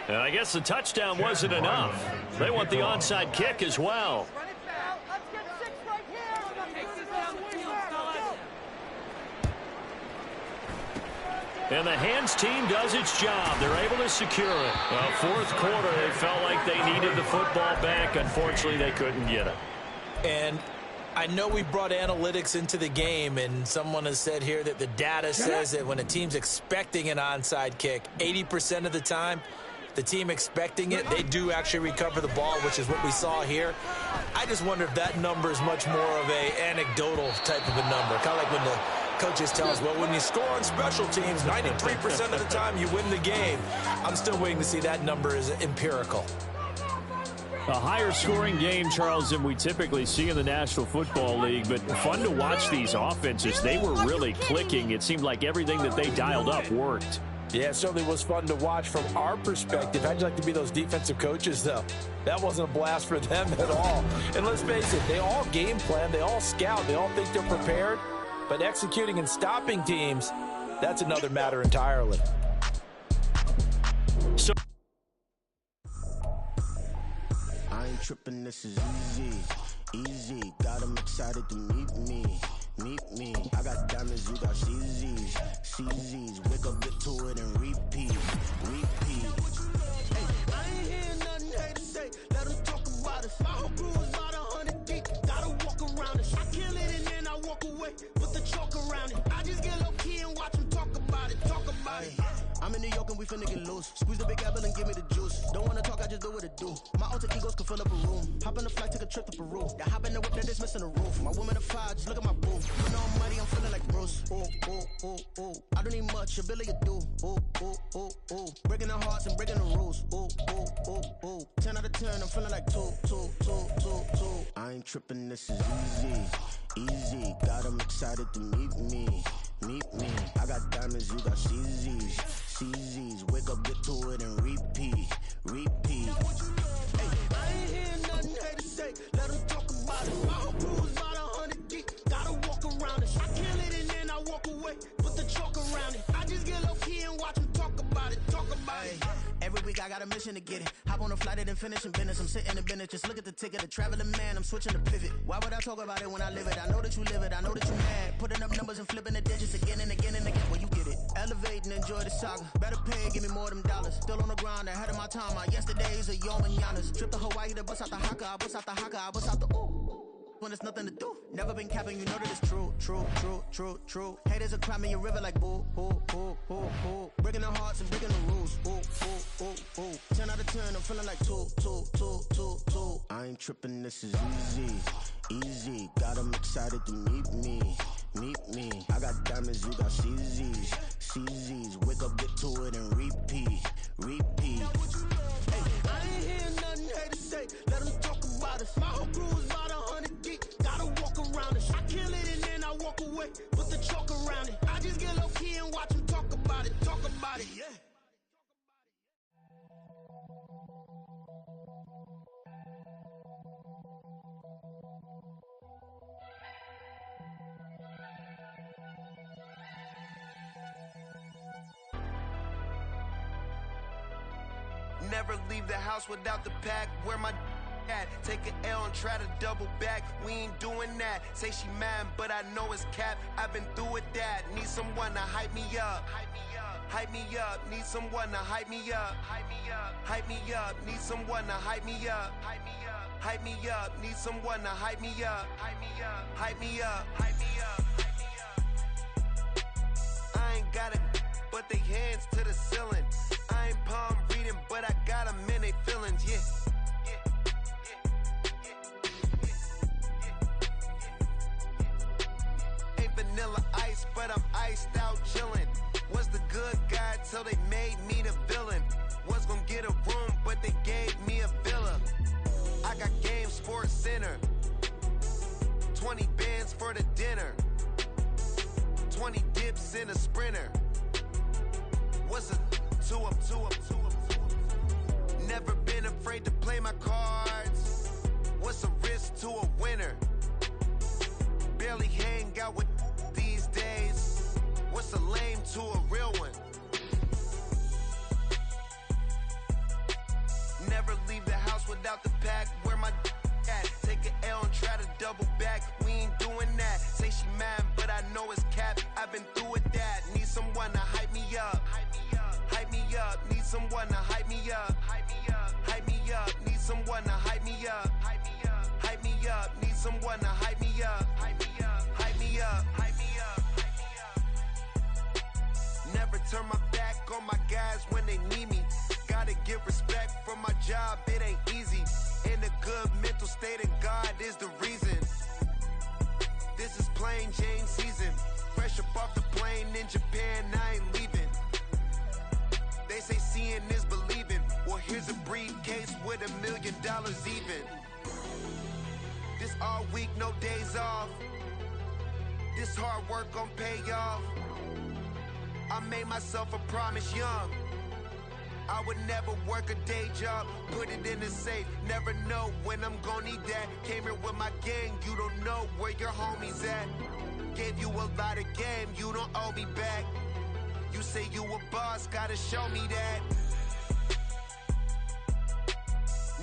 And I guess the touchdown wasn't enough. They want the onside kick as well. And the hands team does its job. They're able to secure it. Well, fourth quarter, they felt like they needed the football back. Unfortunately, they couldn't get it. And I know we brought analytics into the game, and someone has said here that the data says that when a team's expecting an onside kick, 80% of the time, the team expecting it, they do actually recover the ball, which is what we saw here. I just wonder if that number is much more of a anecdotal type of a number. Kind of like when the coaches tell us, well, when you score on special teams, 93% of the time you win the game. I'm still waiting to see that number is empirical. A higher scoring game, Charles, than we typically see in the National Football League, but fun to watch these offenses. They were really clicking. It seemed like everything that they dialed up worked. Yeah, it certainly was fun to watch from our perspective. How'd you like to be those defensive coaches, though? That wasn't a blast for them at all. And let's face it, they all game plan, they all scout, they all think they're prepared. But executing and stopping teams, that's another matter entirely. So I ain't tripping, this is easy. Easy, got 'em excited to meet me. Meet me. I got diamonds, you got CZs. CZs, wake up, get to it and repeat. Repeat. Hey, I ain't hearing nothing hate to say. Let them talk about us. My whole crew is about 100 deep. Gotta walk around it. I kill it and then I walk away. Put the chalk around it. I just get low key and watch them talk about it. Talk about it. I'm in New York and we finna get loose. Squeeze the big apple and give me the juice. Don't wanna talk, I just do what it do. My alter egos can fill up a room. Hop on the flight, take a trip to Peru. They hop in the whip, they're just missing the roof. My woman a fire, just look at my boo. You know I'm mighty, I'm feeling like Bruce. Ooh, ooh, ooh, ooh. I don't need much, ability to do. Ooh, ooh, ooh, ooh. Breaking the hearts and breaking the rules. Ooh, ooh, ooh, ooh. 10 out of 10, I'm feeling like 2, 2, 2, 2, 2. I ain't tripping, this is easy. Easy, got 'em excited to meet me. Meet me. I got diamonds, you got CZs. CZs, wake up, get to it and repeat. Repeat. Hey, I ain't hearing nothing hate to say. Let them talk about it. My whole crew is about 100 deep. Gotta walk around it. I kill it and then I walk away. Put the chalk around it. I just get low key and watch them talk about it. Talk about it. Every week I got a mission to get it. Hop on a flight and then finish in business. I'm sitting in business. Just look at the ticket. A traveling man, I'm switching to pivot. Why would I talk about it when I live it? I know that you live it. I know that you mad. Putting up numbers and flipping the digits again and again and again. Well, you get it. Elevate and enjoy the saga. Better pay, give me more them dollars. Still on the grind, ahead of my time. My yesterdays are yo mananas. Trip to Hawaii to bust out the haka. I bust out the haka. I bust out the ooh. When there's nothing to do. Never been capping, you know that it's true. True, true, true, true. Haters are climbing your river like boo, boo, boo, boo, boo. Breaking the hearts and breaking the rules. Ooh, ooh, ooh, ooh. 10 out of 10, I'm feeling like 2, 2, 2, 2, 2. I ain't tripping, this is easy. Easy, got 'em excited to meet me. Meet me. I got diamonds, you got CZs. CZs, wake up, get to it and repeat. Repeat. Hey, I ain't hearing nothing hate to say. Let them talk about us. My whole crew is about 100 deep. Gotta walk around it. I kill it and then I walk away. Put the chalk around it. I just get low key and watch them talk about it. Talk about it, yeah. Never leave the house without the pack. Where my at? Take an L and try to double back. We ain't doing that. Say she mad, but I know it's cap. I've been through with that. Need someone to hype me up. Hype me up. Hype me up. Need someone to hype me up. Hype me up. Hype me up. Need someone to hype me up. Hype me up. Hype me up. Need someone to hype me up. Hype me up. Hype me up. Hype me up. Hype me up. I ain't got it, but they hands to the ceiling. I ain't palm reading, but I got 'em in they feelings, yeah. Ain't vanilla ice, but I'm iced out chillin'. Was the good guy till they made me the villain. Was gonna get a room, but they gave me a villa. I got Game Sports Center. 20 bands for the dinner. 20 dips in a Sprinter. What's a 2 up, 2 up, 2 up, 2 up? Never been afraid to play my cards. What's a risk to a winner? Barely hang out with these days. What's a lame to a real one? Never leave the house without the pack. Where my at? Take an L and try to double back. We ain't doing that. Say she mad, but I know it's cap. I've been through with that. Need someone to hype me up. Hype me up. Hype me up. Need someone to hype me up. Hype me up. Hype me up. Need someone to hype me up. Hype me up. Hype me up. Need someone to hype me up. Hype me up. Hype me up. Hype me up. Hype me up. Never turn my back on my guys when they need me. Gotta give respect for my job, it ain't easy. In a good mental state and God is the reason. This is plain Jane season. Fresh up off the plane in Japan, I ain't leaving. They say seeing is believing. Well, here's a briefcase with $1 million even. This all week, no days off. This hard work gon' pay off. I made myself a promise young. I would never work a day job, put it in the safe. Never know when I'm gonna need that. Came here with my gang, you don't know where your homies at. Gave you a lot of game, you don't owe me back. You say you a boss, gotta show me that.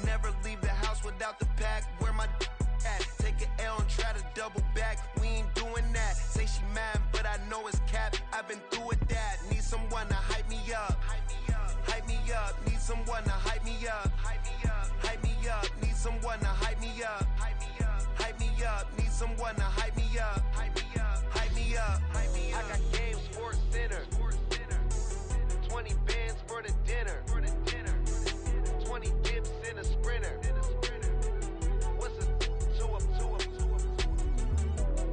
Never leave the house house without the pack. Where my at? Take an L and try to double back. We ain't doing that. Say she mad, but I know it's cap. I've been through with that. Need someone to hype me up. Hype me up. Need someone to hype me up. Hype me up. Need someone to hype me up. Hype me up. Need someone to hype me up. Hype me up. Hype me up. I got Game Sports Center. 20 bands for the dinner. 20 dips in a sprinter. What's a two up?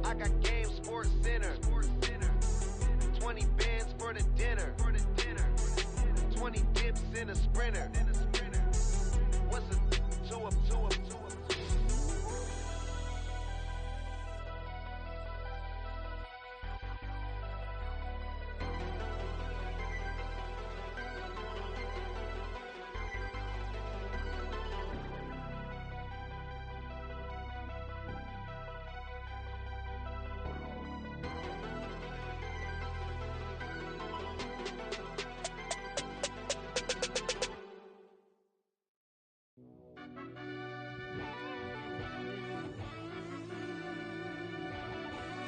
I got Game Sports Center. 20 bands for the dinner. 20 dips in a sprinter. What's a two up?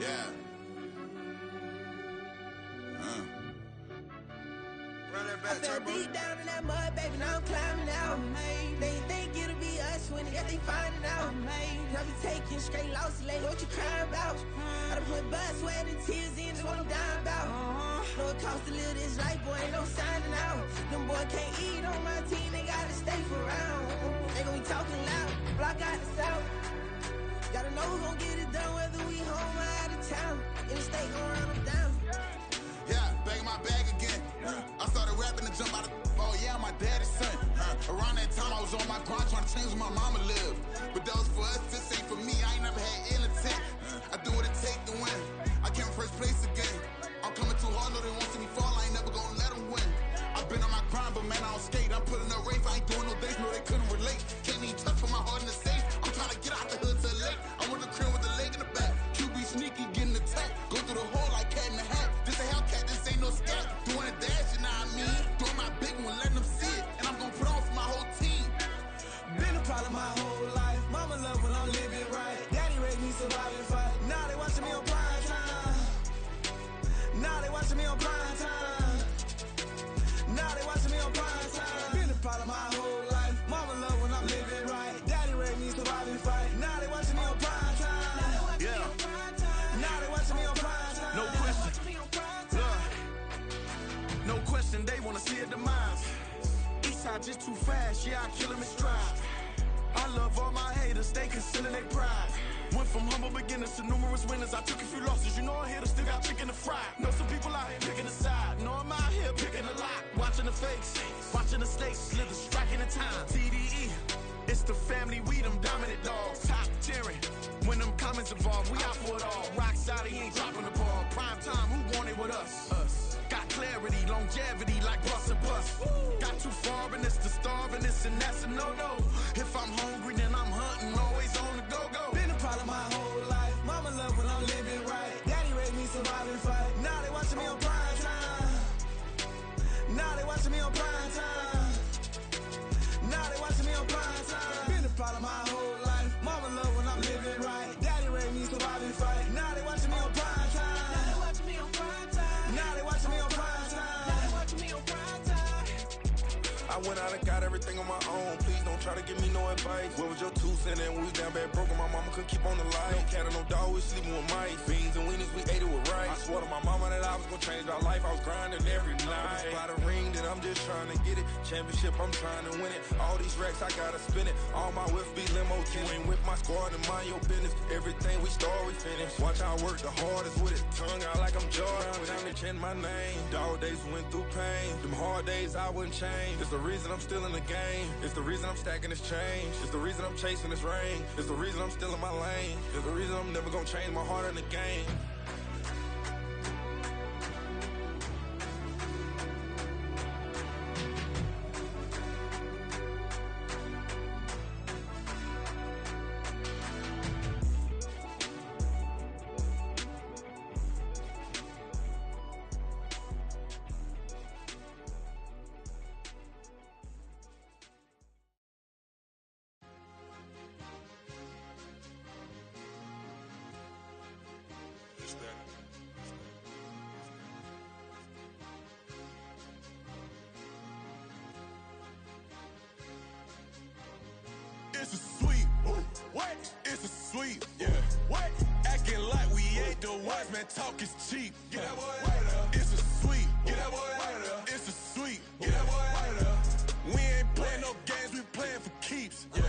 Yeah. Run that back, I fell deep down in that mud, baby, now I'm climbing out. They think it'll be us when they finding out. I be taking straight losses, lady, what you crying about? I done put blood, sweat, and tears in, just what I'm dying about. Know it costs to live this life, boy, ain't no signing out. Them boy can't eat on my team, they gotta stay for round. They gon' be talking loud, block out the south. Gotta know who gon' get it done, whether we home or out of town. In the state, gon' run them down. Yeah, back in my bag again. I started rapping to jump out of oh yeah, my daddy's son. Around that time I was on my grind trying to change where my mama lived. But that was for us, this ain't for me. I ain't never had ill intent. I do what it take to win. I came first place again. I'm coming too hard, no they won't see me fall. I ain't never gonna let them win. I've been on my grind, but man I don't skate. I'm putting up race, I ain't doing no days, no they couldn't relate. Can't even touch for my heart in the safe. I'm trying to get out the hood to the lake. I want the crib with the leg in the back. QB sneaky, getting attacked. Go through the hole like cat in the hat. This a Hellcat, this ain't no scat. Doing a dash, you know what I mean? Doing my big one, letting them see it. And I'm gonna put on for my whole team. Been a problem my whole life. Mama love when I'm living right. Daddy raised me surviving fight. Now they watching me on prime time. Now they watching me on prime time. Now they watching me on prime time. Been a problem my whole life. Mama love when I'm living right. Daddy raised me surviving fight. Now they watching me on prime time. Yeah. Now they watching me on prime time. No question. Look. No question, they wanna see a demise. Eastside just too fast, yeah, I kill them in stride. I love all my haters, they concealing their pride. Went from humble beginners to numerous winners. I took a few losses, you know I'm here to still got chicken to fry. Know some people out here picking a side. Know I'm out here picking a lot. Watching the face, watching the stakes, slither, striking the time. TDE, it's the family, we them dominant dogs. Top tiering, when them comments involved, we out for it all. Rock solid, he ain't dropping the ball. Prime time, who want it with us? Us. Got clarity, longevity like bus and bus. Got too far and it's the starving, this and that's a no-no. If I'm hungry, then I'm hunting, always on the go-go. Been a problem my whole life. Mama love when I'm living right. Daddy raised me surviving fight. Now they watching me on prime time. Now they watching me on prime time. Now they watching me on prime time. Been a problem my whole life. Mama love when I'm living right. Daddy raised me surviving fight. Now they watching me on prime time. Now they watching me on prime time. Now they watching me on prime time. Now they watching me on prime time. I went out and got everything on my own. Please don't try to give me no advice. What was your 2 cents and we was down bad broke and my mama couldn't keep on the light. No cat and no dog, we sleeping with mice. Beans and weenies, we ate it with rice. I swore to my mama that I was gonna change my life. I was grinding every night. By the ring that I'm just trying to get it. Championship, I'm trying to win it. All these racks, I gotta spin it. All my whips be limo. You ain't with my squad and mind your business. Everything we start, we finish. Watch I work the hardest with it. Tongue out like I'm Jordan. Without me chanting my name. Dog days went through pain. Them hard days I wouldn't change. It's the reason I'm still in the game. It's the reason I'm stacking this change. It's the reason I'm chasing this ring. It's the reason I'm still in my lane. It's the reason I'm never gonna change my heart in the game. man, talk is cheap. Get that boy out of there. It's a sweep. Get that boy out of there. It's a sweep. Get that boy out of there. We ain't playing no games, we playing for keeps. Yeah.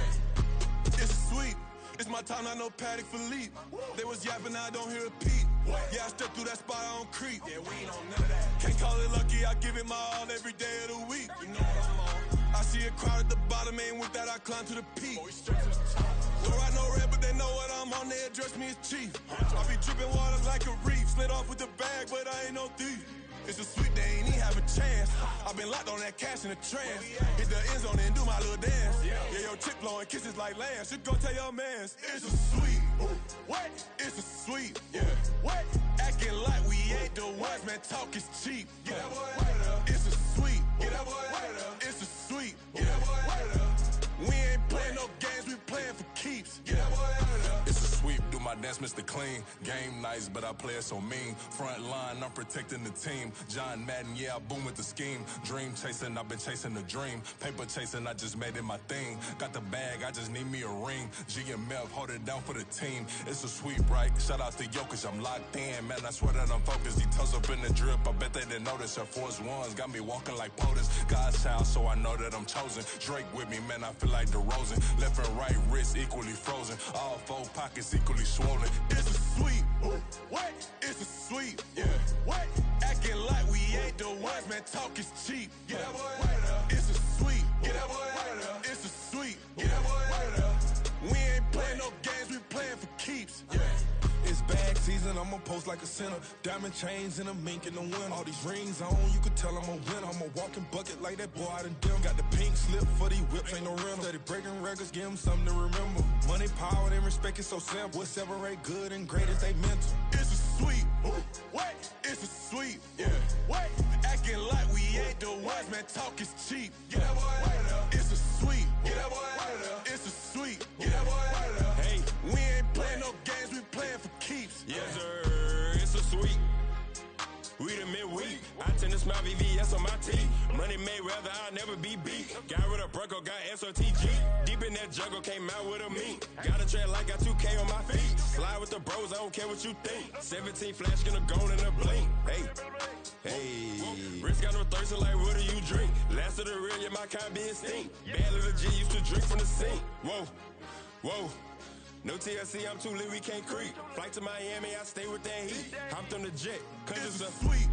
It's a sweep. It's my time, I know Paddock Philippe. They was yapping, I don't hear a peep. Yeah, I step through that spot, I don't creep. Yeah, we ain't on none of that. Can't call it lucky, I give it my all every day of the week. You know what I'm on. I see a crowd at the bottom, ain't with that, I climb to the peak. Don't ride no red, but they know what I'm on, they address me as chief. I be dripping waters like a reef. Slid off with the bag, but I ain't no thief. It's a sweep, they ain't even have a chance. I've been locked on that cash in a trance. Hit the end zone and do my little dance. Yeah, your chick blowing kisses like lambs. You go tell your mans. It's a sweep. What? It's a sweep. Yeah. What? Acting like we ain't the ones, man. Talk is cheap. Get that boy out of there. It's a sweep. Get that boy out of there. It's a sweep. Get that boy out of there. We ain't playing no games, we playing for keeps. Get that boy out of there. It's a sweep, do my dance, Mr. Clean. Game nice, but I play it so mean. Front line, I'm protecting the team. John Madden, yeah, I boom with the scheme. Dream chasing, I've been chasing the dream. Paper chasing, I just made it my thing. Got the bag, I just need me a ring. GMF, hold it down for the team. It's a sweep, right? Shout out to Jokic, I'm locked in. Man, I swear that I'm focused. He toes up in the drip, I bet they didn't notice. Air Force Ones got me walking like POTUS. God's child, so I know that I'm chosen. Drake with me, man, I feel like DeRozan. Left and right wrist equally frozen. All four pockets equally swollen. It's a sweep. What? It's a sweep. Yeah. What? Acting like we ain't the ones, man. Talk is cheap. Get that boy out of there. It's a sweep. Get that boy out of there. It's a sweep. Get that boy out of there. We ain't playing no games, we playing for keeps. Yeah. It's bag season, I'ma post like a sinner. Diamond chains and a mink in the wind. All these rings on, you could tell I'm a winner. I'm a walking bucket like that boy out in Denver. Got the pink slip for these whips, ain't no rental. Steady breaking records, give them something to remember. Money, power, and respect is so simple. What separate good and great is they mental. It's a sweep. What? It's a sweep. Yeah. What? Acting like we ain't the ones, man. Talk is cheap. Get that boy out of there. It's a sweep. Get that boy out of there. It's a sweep. Get that boy out of there. Hey, we ain't playing no games, we playing for keeps. Yes, sir. It's a sweep. We the midweek. I tend to smile VVS on my teeth. Money made rather I'll never be beat. Got rid of Bronco, got SOTG. Deep in that jungle, came out with a meat. Got a tread like got 2K on my feet. Slide with the bros, I don't care what you think. 17 flash, gonna go in a blink. Hey. Hey, Rich got no thirst, like what do you drink? Last of the real, yeah, my kind be extinct. Bad little G used to drink from the sink. Whoa, whoa. No TLC, I'm too lit, we can't creep. Flight to Miami, I stay with that heat. Hopped on the jet, cause it's a sweep.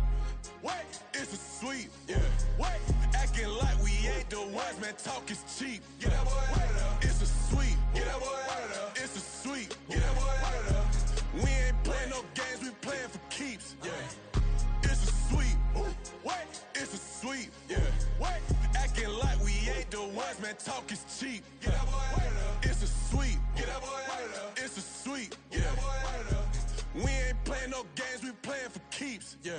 What? It's a sweep. Yeah. What? Acting like we ain't the ones, man. Talk is cheap. Get that boy out of there. It's a sweep. Get that boy out of there. It's a sweep. Get that boy out of there. We ain't playing no games, we playing for keeps. Yeah. It's a sweep. What? It's a sweep. Yeah. What? Acting like we ain't the ones, man. Talk is cheap. Get that boy out of there. It's a sweep. Get that boy out of there. It's a sweep. Get that boy out of there. We ain't playing no games, we playing for keeps. Yeah.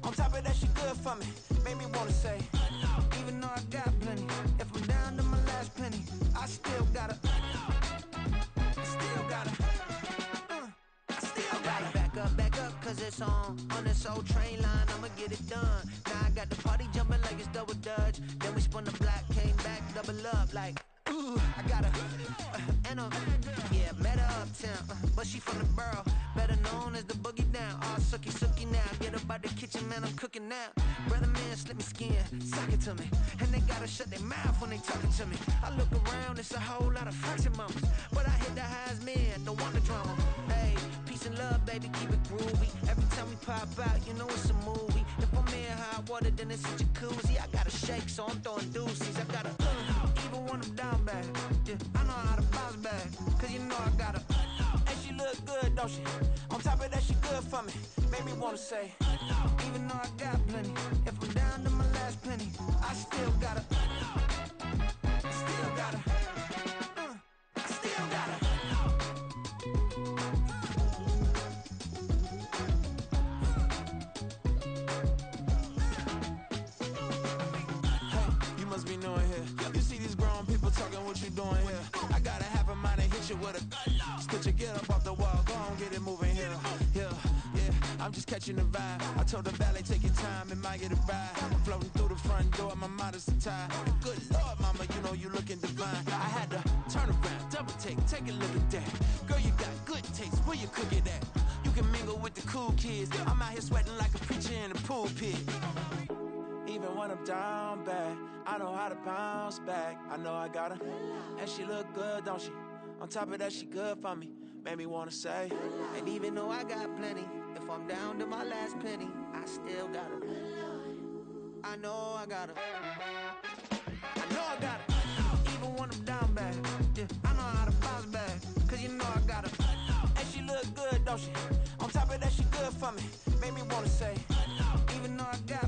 On top of that, she good for me. Made me wanna say, even though I got plenty, if I'm down to my last penny, I still gotta, I still gotta. Back up, cause it's on this old train line, I'ma get it done. Now I got the party jumping like it's double dutch. Then we spun the block, came back, double up like, ooh, I got a, and a, yeah, met her uptown, but she from the borough, better known as the boogie down. All sucky now, get up out the kitchen, man, I'm cooking now. Brother man, slip me skin, suck it to me, and they gotta shut their mouth when they talking to me. I look around, it's a whole lot of fraction mamas, but I hit the highs, man, don't want the drama. Hey, peace and love, baby, keep it groovy. Every time we pop out, you know it's a movie. If I'm in hot water, then it's a jacuzzi. I gotta shake, so I'm throwing deuces. I gotta, even when I'm down bad, yeah, I know how to bounce back, cause you know I gotta, and she look good, don't she? On top of that, she good for me. Made me wanna say, even though I got plenty, if I'm down to my last penny, I still gotta, still catching the vibe. I told the valet, take your time, admire the ride. Floating through the front door, my modest attire. Good Lord, mama, you know you looking divine. I had to turn around, double take a look at that. Girl, you got good taste, where you cook it at? You can mingle with the cool kids. I'm out here sweating like a preacher in the pulpit. Even when I'm down bad, I know how to bounce back. I know I got her, and she look good, don't she? On top of that, she good for me. Made me wanna say, and even though I got plenty, if I'm down to my last penny, I still got her. I know I got her. I know I got her. Even when I'm down bad, yeah, I know how to bounce back. Cause you know I got her. and she look good, don't she? On top of that, she good for me. Made me wanna say, Even though I got